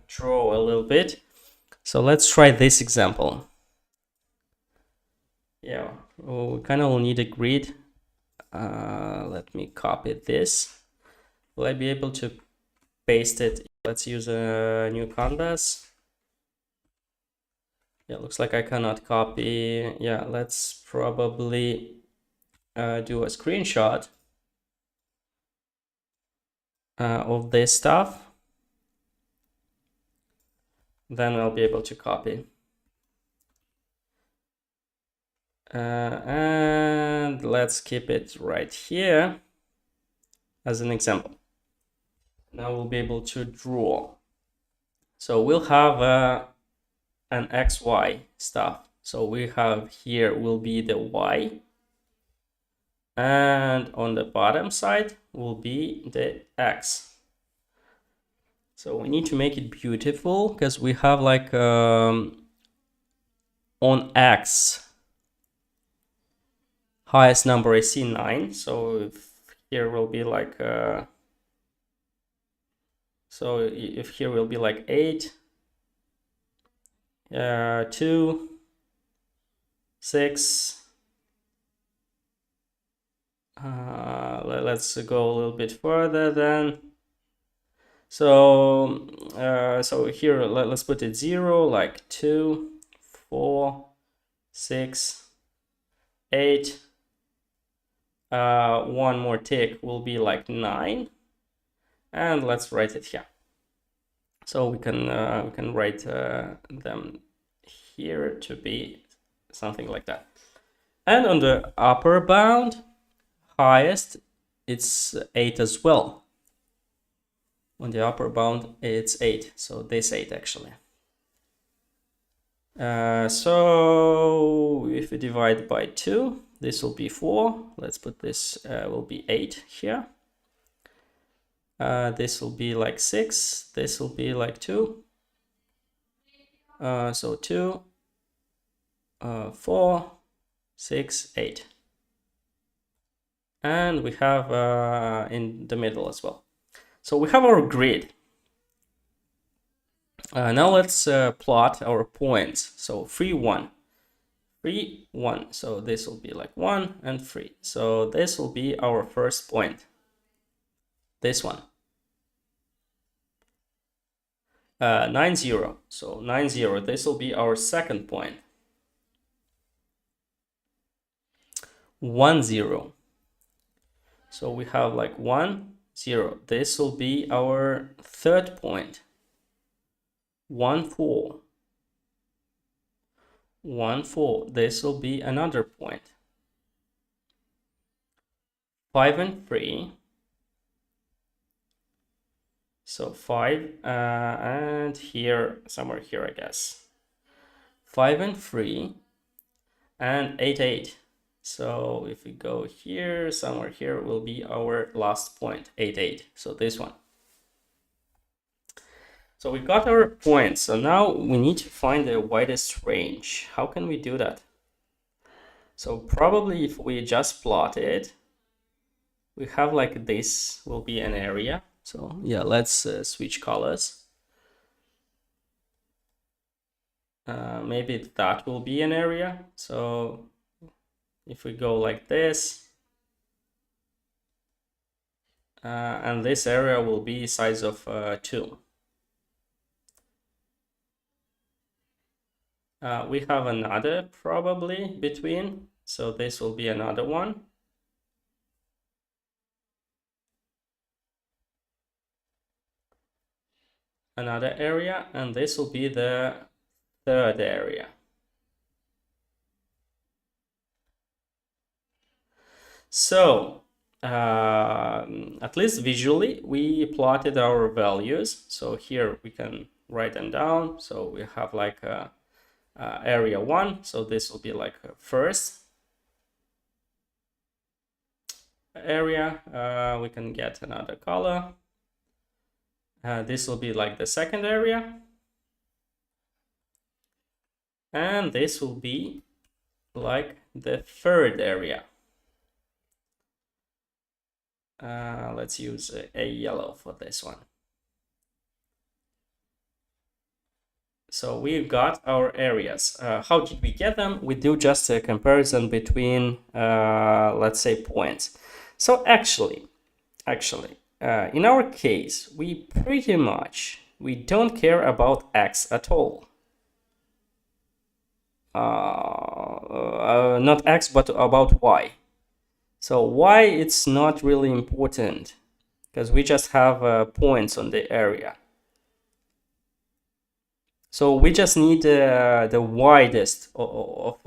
Speaker 1: draw a little bit. So let's try this example. Yeah, we kind of will need a grid. Let me copy this. Will I be able to paste it? Let's use a new canvas. Yeah, looks like I cannot copy. Yeah, let's probably do a screenshot of this stuff. Then I'll be able to copy. And let's keep it right here as an example. Now we'll be able to draw. So we'll have an XY stuff. So we have here will be the Y. And on the bottom side will be the X. So we need to make it beautiful because we have like on X highest number I see 9. So here will be like so if here will be like 8, 2, 6. Let's go a little bit further then. So so here let's put it 0, like 2, 4, 6, 8. One more tick will be like 9, and let's write it here. So we can write them here to be something like that. And on the upper bound, highest, it's 8 as well. On the upper bound, it's 8. So this 8 actually. So if we divide by 2, this will be 4. Let's put this will be 8 here. This will be like 6. This will be like 2. So 2, 4, 6, 8. And we have in the middle as well. So we have our grid. Now let's plot our points. So 3, 1. 3, 1. So this will be like 1 and 3. So this will be our first point. This one. 9, 0. So 9, 0. This will be our second point. 1, 0. So we have like 1, 0. This will be our third point. 1, 4. 1, 4. This will be another point. 5 and 3. So 5 and here, somewhere here, I guess. 5 and 3 and 8, 8. So if we go here, somewhere here will be our last point, 8, 8. So this one. So we got our points. So now we need to find the widest range. How can we do that? So probably if we just plot it, we have like this will be an area. So yeah, let's switch colors. Maybe that will be an area. So if we go like this, and this area will be size of 2. We have another probably between, so this will be another one. Another area, and this will be the third area. So at least visually we plotted our values. So here we can write them down. So we have like area 1. So this will be like first area. We can get another color. This will be like the second area. And this will be like the third area. Let's use a yellow for this one. So we've got our areas. How did we get them? We do just a comparison between, let's say, points. So actually, in our case, we don't care about x at all. Not x, but about y. So y, it's not really important because we just have points on the area. So we just need the widest of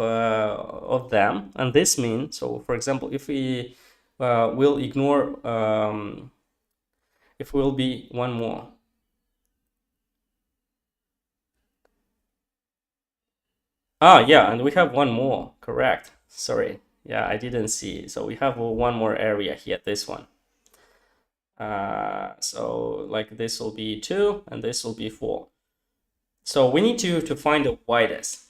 Speaker 1: them, and this means, so for example, if we will ignore, if will be one more. Yeah, and we have one more, correct. Sorry, yeah, I didn't see. So we have one more area here, this one. So like this will be 2 and this will be 4. So we need to find the widest.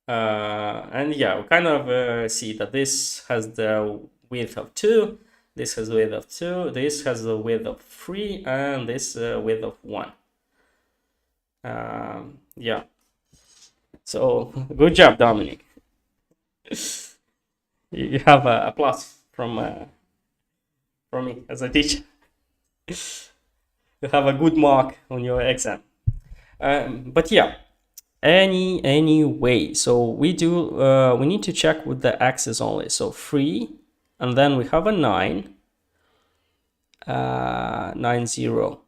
Speaker 1: And yeah, we kind of see that this has the width of 2, this has the width of 2, this has the width of 3, and this width of 1. Yeah. So good job, Dominic. You have a plus from me as a teacher. You have a good mark on your exam. But yeah, anyway, so we need to check with the axis only. So 3, and then we have a 9, 9, 0,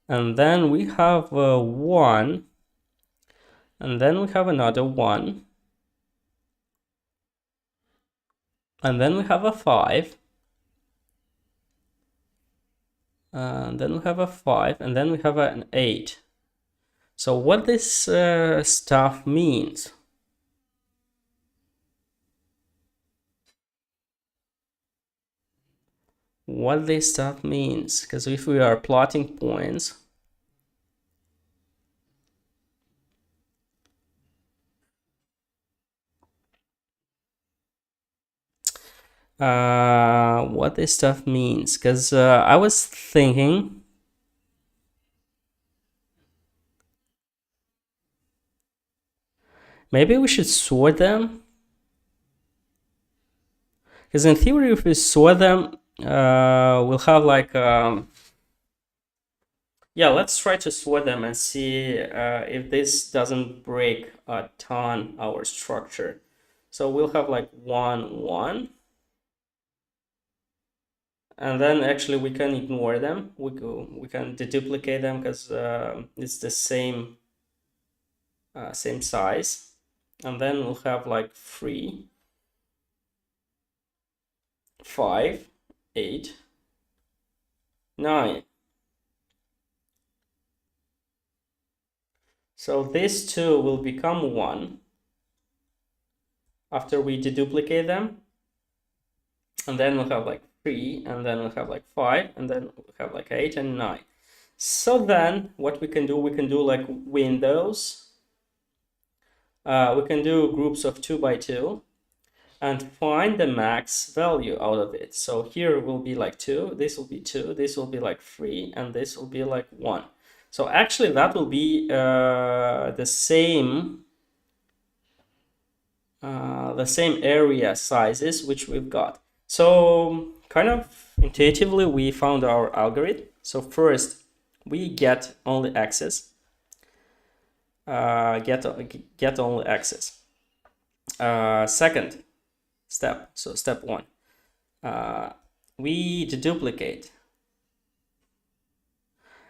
Speaker 1: and then we have 1, and then we have another 1, and then we have a 5, and then we have a 5, and then we have an 8. So what this stuff means? What this stuff means? Because if we are plotting points, what this stuff means? Because I was thinking maybe we should sort them. Because in theory, if we sort them, we'll have like yeah, let's try to sort them and see if this doesn't break a ton our structure. So we'll have like 1, 1. And then actually we can ignore them. We can deduplicate them because it's the same same size. And then we'll have like 3, 5, 8, 9. So these two will become 1 after we deduplicate them. And then we'll have like 3, and then we'll have like 5, and then we'll have like 8 and 9. So then what we can do like windows. We can do groups of 2 by 2 and find the max value out of it. So here will be like 2, this will be 2, this will be like 3, and this will be like 1. So actually that will be the same area sizes which we've got. So kind of intuitively we found our algorithm. So first we get only access. Get only access. Second step, so step 1, we deduplicate.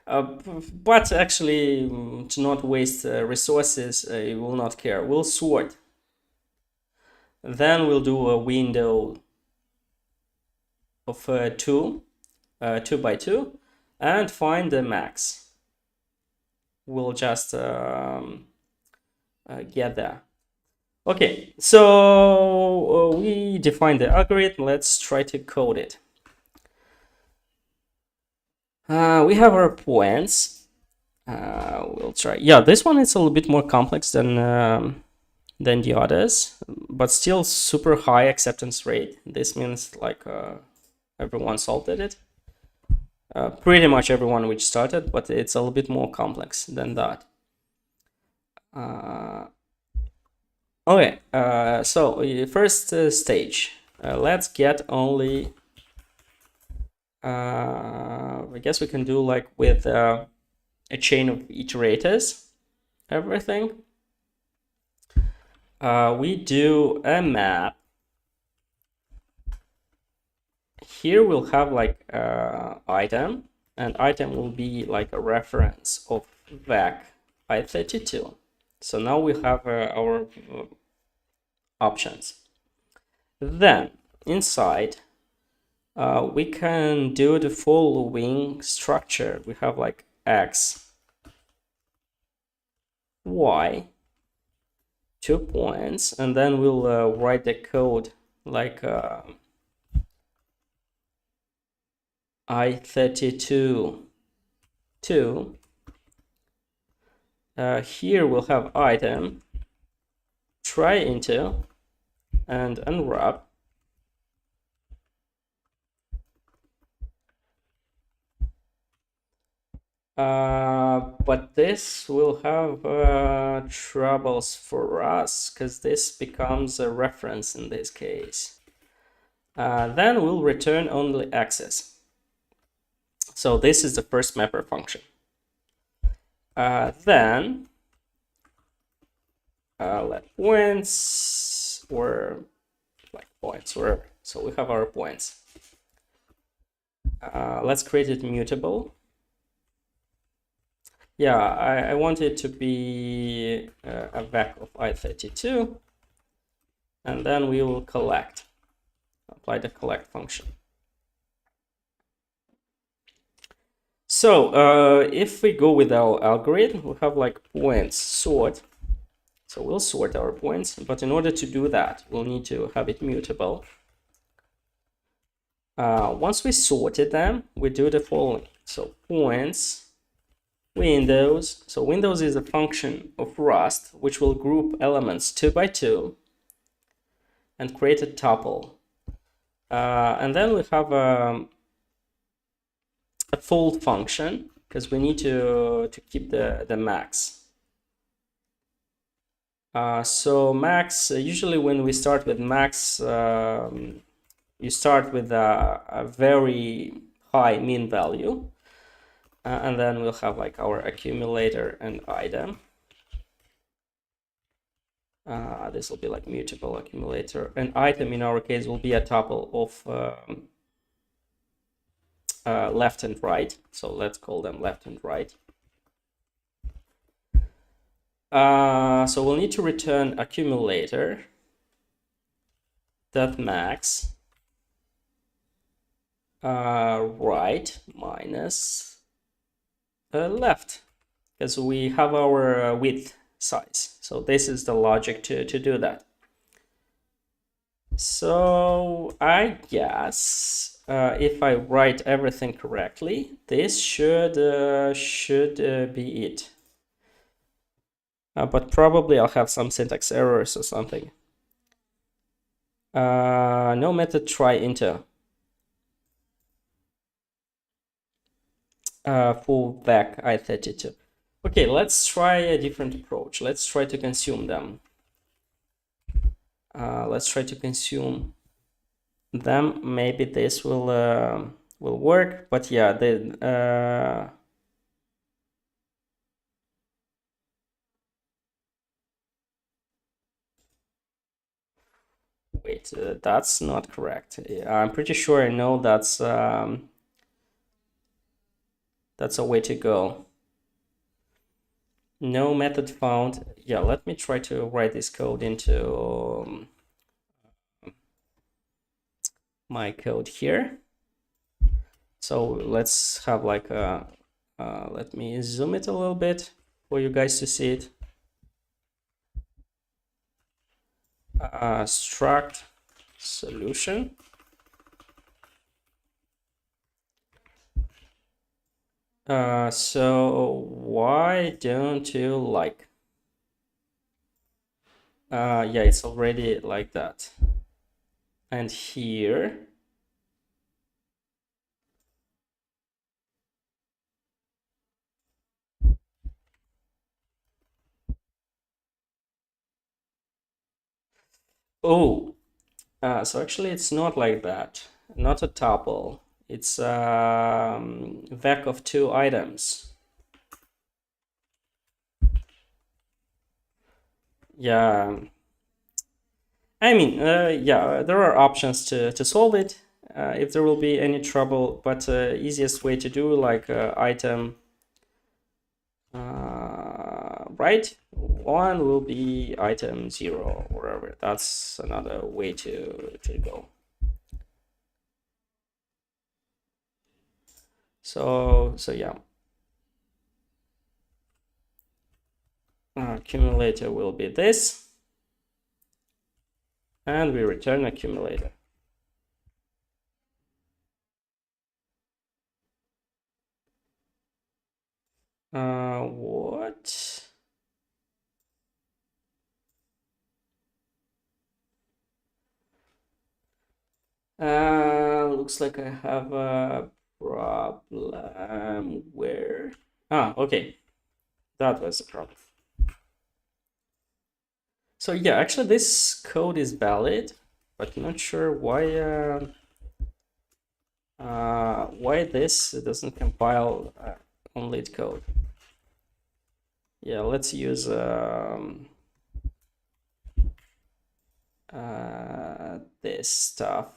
Speaker 1: But actually, to not waste resources, you will not care. We'll sort. Then we'll do a window of 2 by 2, and find the max. We'll just get there. Okay, so we define the algorithm. Let's try to code it. We have our points. We'll try. Yeah, this one is a little bit more complex than the others, but still super high acceptance rate. This means like everyone solved it. Pretty much everyone which started, but it's a little bit more complex than that. Okay, so first stage, let's get only, I guess we can do like with a chain of iterators, everything. We do a map. Here we'll have like item, and item will be like a reference of vec i32. So now we have our options. Then inside we can do the following structure. We have like x, y, 2 points, and then we'll write the code like i32 2. Here we'll have item, try into, and unwrap. But this will have troubles for us because this becomes a reference in this case. Then we'll return only access. So this is the first mapper function. Then let points or like points wherever. So we have our points. Let's create it mutable. Yeah, I want it to be a vec of i32, and then we will apply the collect function. So if we go with our algorithm, we have like points sort. So we'll sort our points, but in order to do that, we'll need to have it mutable. Once we sorted them, we do the following. So points, windows. So windows is a function of Rust, which will group elements 2 by 2 and create a tuple. And then we have a fold function, because we need to keep the max. So max, usually when we start with max, you start with a very high mean value, and then we'll have like our accumulator and item. This will be like mutable accumulator, and item in our case will be a tuple of left and right. So let's call them left and right. So we'll need to return accumulator dot max right minus left, because we have our width size. So this is the logic to do that. So I guess if I write everything correctly, this should be it. But probably I'll have some syntax errors or something. No method try into full vec i32. Okay, let's try a different approach. Let's try to consume them. Let's try to consume them. Maybe this will work. But yeah, wait, that's not correct. I'm pretty sure I know that's a way to go. No method found. Yeah, let me try to write this code into my code here. So let's have like a, let me zoom it a little bit for you guys to see it. Struct solution. So why don't you like? Yeah, it's already like that. And here, oh, so actually it's not like that. Not a tuple. It's vec of 2 items. Yeah. I mean, yeah, there are options to solve it if there will be any trouble, but easiest way to do like item right 1 will be item 0 or whatever. That's another way to go. So yeah, accumulator will be this, and we return accumulator. What? Looks like I have a problem where... okay. That was the problem. So yeah, actually this code is valid, but not sure why this doesn't compile on LeetCode. Yeah, let's use this stuff.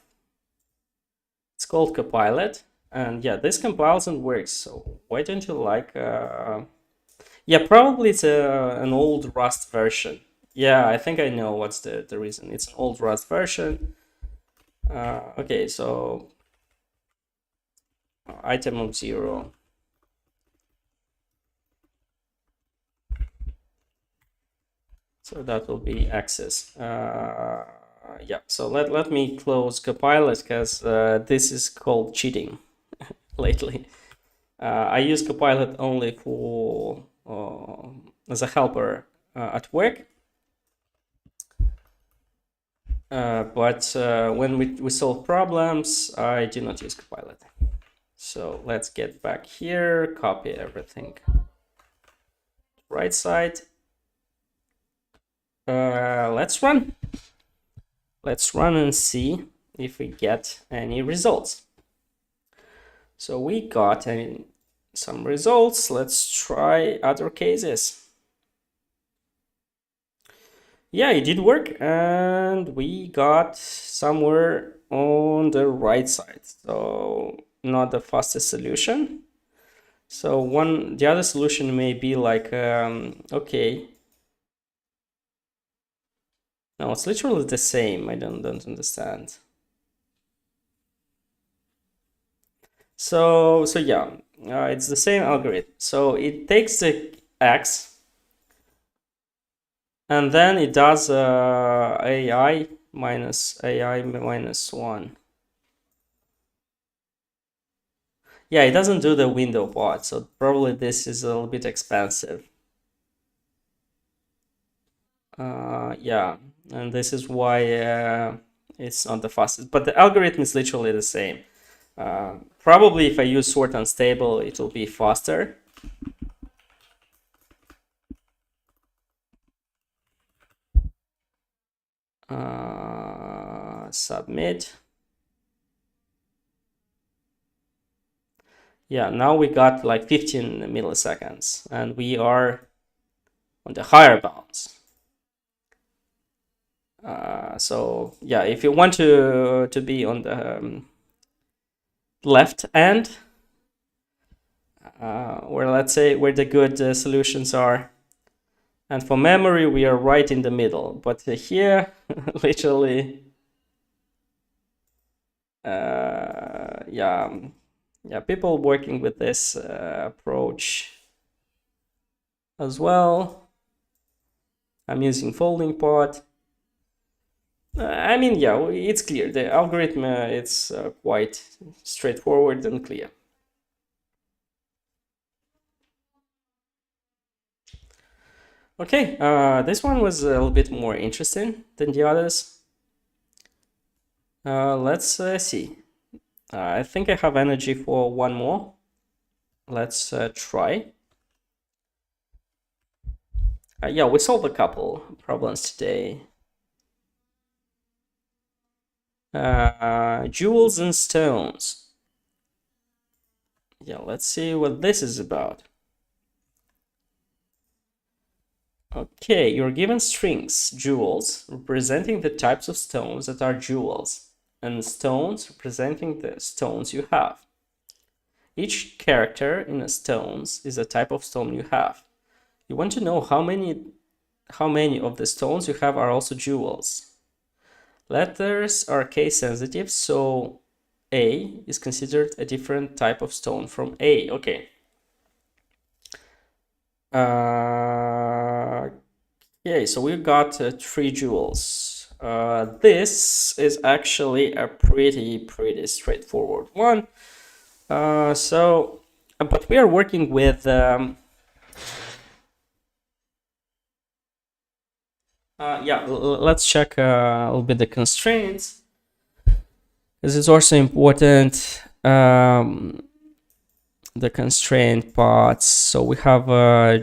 Speaker 1: It's called Copilot, and yeah, this compiles and works. So why don't you like Yeah, probably it's an old Rust version. Yeah, I think I know what's the reason. It's an old Rust version. Okay, so item of 0. So that will be access. Yeah, so let me close Copilot because this is called cheating lately. I use Copilot only for as a helper at work. But when we solve problems, I do not use Copilot. So let's get back here, copy everything. Right side. Let's run. Let's run and see if we get any results. So we got some results. Let's try other cases. Yeah, it did work, and we got somewhere on the right side. So not the fastest solution. So the other solution may be like, okay. No, it's literally the same. I don't understand. So yeah, it's the same algorithm. So it takes the x, and then it does AI minus 1. Yeah, it doesn't do the window part, so probably this is a little bit expensive. Yeah, and this is why it's not the fastest, but the algorithm is literally the same. Probably if I use sort unstable, it will be faster. Submit. Yeah, now we got like 15 milliseconds, and we are on the higher bounds. So yeah, if you want to be on the left end, where let's say where the good solutions are, and for memory we are right in the middle. But here, literally, yeah, people working with this approach as well. I'm using folding part. I mean, yeah, it's clear. The algorithm, it's quite straightforward and clear. Okay, this one was a little bit more interesting than the others. Let's see. I think I have energy for one more. Let's try. Yeah, we solved a couple problems today. Jewels and stones. Yeah, let's see what this is about. Okay, you're given strings, jewels, representing the types of stones that are jewels, and stones representing the stones you have. Each character in a stones is a type of stone you have. You want to know how many of the stones you have are also jewels. Letters are case sensitive, so A is considered a different type of stone from A. Okay. Okay, so we've got 3 jewels. This is actually a pretty straightforward one. But we are working with yeah, let's check a little bit the constraints. This is also important. The constraint parts. So we have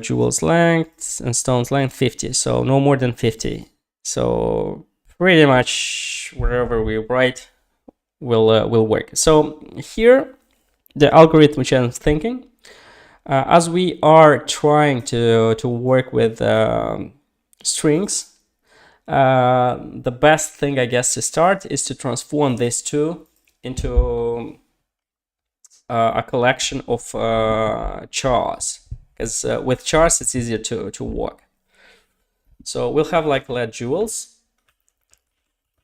Speaker 1: jewels length and stones length 50. So no more than 50. So pretty much wherever we write will work. So here, the algorithm which I'm thinking, as we are trying to work with strings, the best thing I guess to start is to transform these two into a collection of chars. because with chars it's easier to work. So we'll have like let jewels.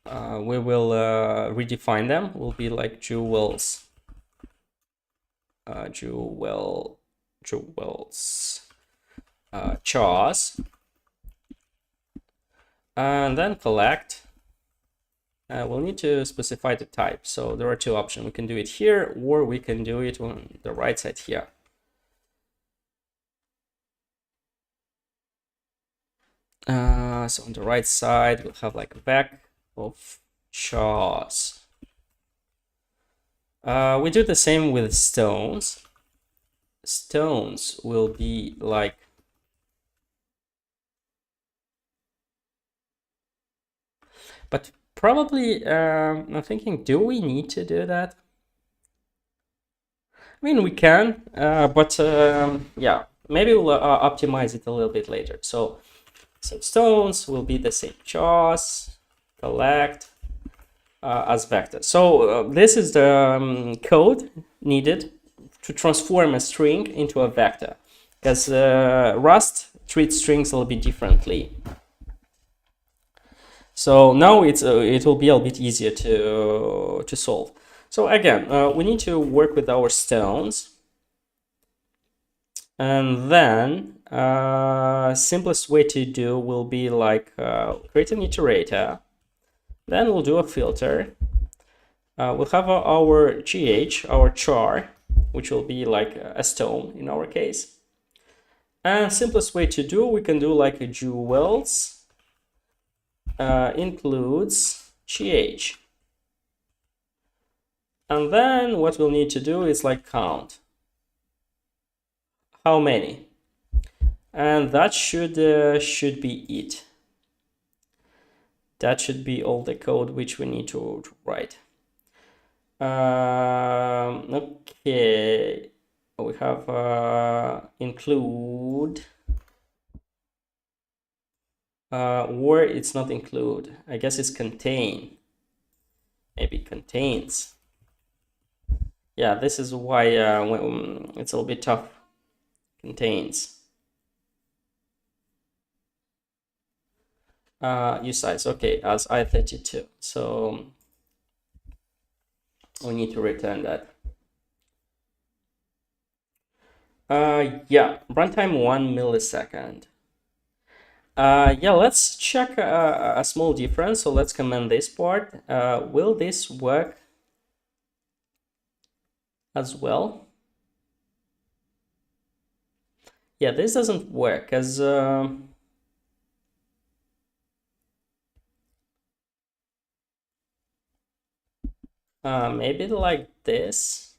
Speaker 1: We will redefine them. Will be like jewels. Jewels. Chars. And then collect. We'll need to specify the type. So there are two options. We can do it here, or we can do it on the right side here. So on the right side, we'll have like a back of chars. We do the same with stones. Stones will be like but probably I'm thinking, do we need to do that? I mean, we can, but yeah, maybe we'll optimize it a little bit later. So stones will be the same chars collect as vector. So this is the code needed to transform a string into a vector, because Rust treats strings a little bit differently. So now it will be a bit easier to solve. So again, we need to work with our stones. And then simplest way to do will be like create an iterator. Then we'll do a filter. We'll have our GH, our char, which will be like a stone in our case. And simplest way to do, we can do like a jewels includes GH. And then what we'll need to do is like count. How many? And that should be it. That should be all the code which we need to write. Okay, we have include, or it's not include. I guess it's contain. Maybe contains. Yeah, this is why it's a little bit tough. Contains. Use size, okay, as I32. So we need to return that. Yeah, runtime 1 millisecond. Yeah, let's check a small difference. So let's comment this part. Will this work as well? Yeah, this doesn't work as maybe like this.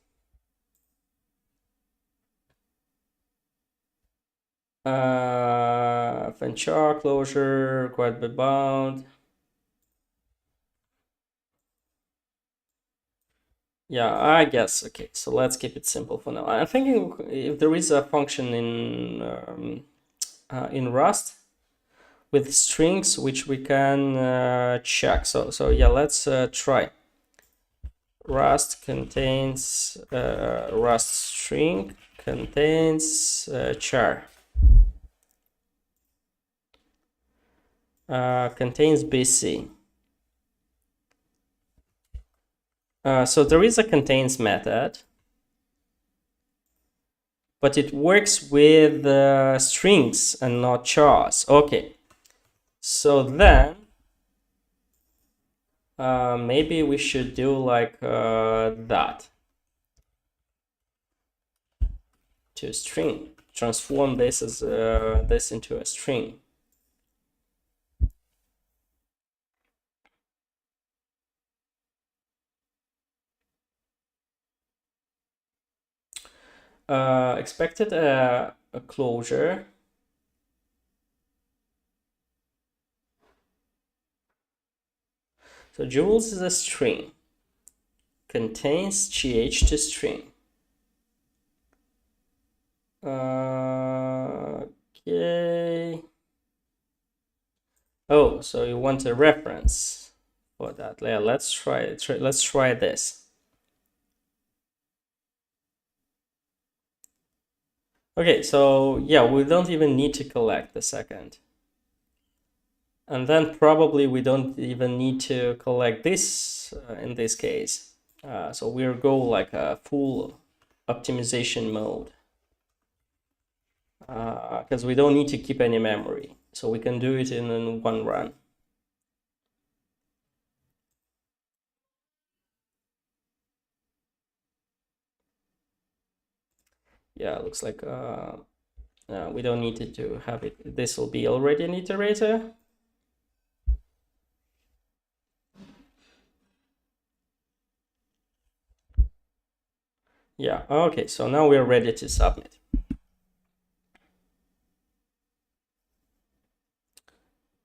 Speaker 1: Fanchar closure required by bound. Yeah, I guess. Okay, so let's keep it simple for now. I'm thinking if there is a function in Rust with strings which we can check. So yeah, let's try. Rust contains Rust string contains char. Contains BC. So there is a contains method, but it works with strings and not chars. Okay, so then maybe we should do like that. To a string, transform this as this into a string. Expected a closure. So jewels is a string, contains GH to string. Okay. Oh, so you want a reference for that? Yeah, let's try this. Okay, so yeah, we don't even need to collect the second. And then probably we don't even need to collect this in this case. So we'll go like a full optimization mode because we don't need to keep any memory. So we can do it in one run. Yeah, looks like we don't need to have it. This will be already an iterator. Yeah, okay, so now we're ready to submit.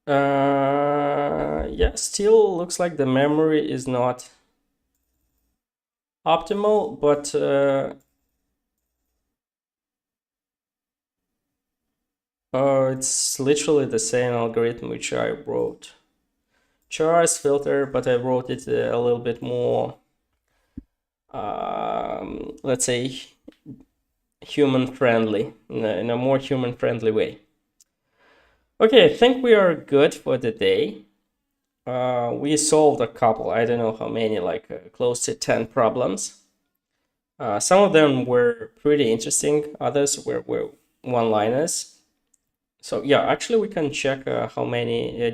Speaker 1: Yeah, still looks like the memory is not optimal, but it's literally the same algorithm which I wrote. Choice filter, but I wrote it a little bit more, let's say, human friendly, in a more human friendly way. Okay, I think we are good for the day. We solved a couple, I don't know how many, like close to 10 problems. Some of them were pretty interesting, others were one-liners. So yeah, actually we can check how many,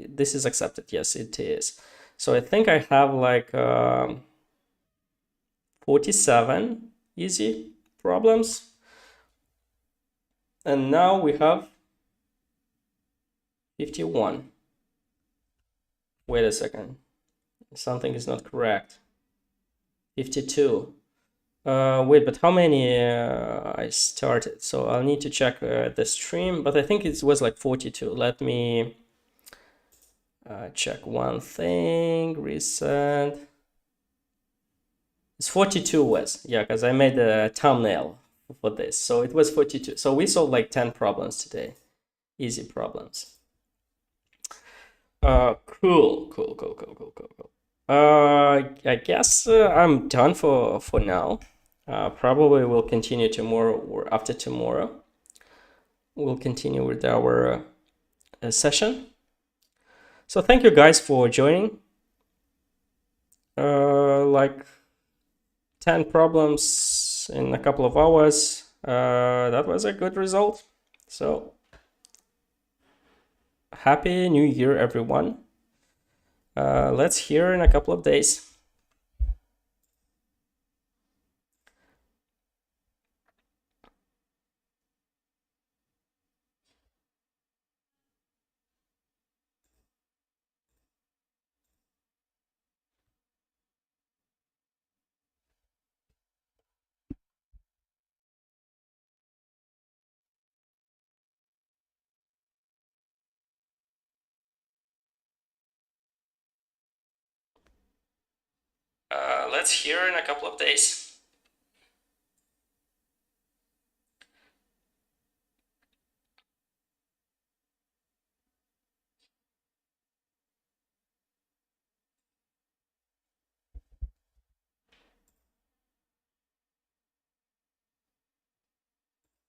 Speaker 1: this is accepted, yes it is. So I think I have like 47 easy problems. And now we have 51. Wait a second, something is not correct. 52. Wait, but how many I started? So I'll need to check the stream, but I think it was like 42. Let me check one thing. Recent. It's 42 was, yeah, because I made a thumbnail for this. So it was 42. So we solved like 10 problems today. Easy problems. Cool. I guess I'm done for now. Probably we'll continue tomorrow or after tomorrow. We'll continue with our session. So thank you guys for joining. Like 10 problems in a couple of hours. That was a good result. So happy New Year, everyone. Let's hear in a couple of days. Let's hear in a couple of days.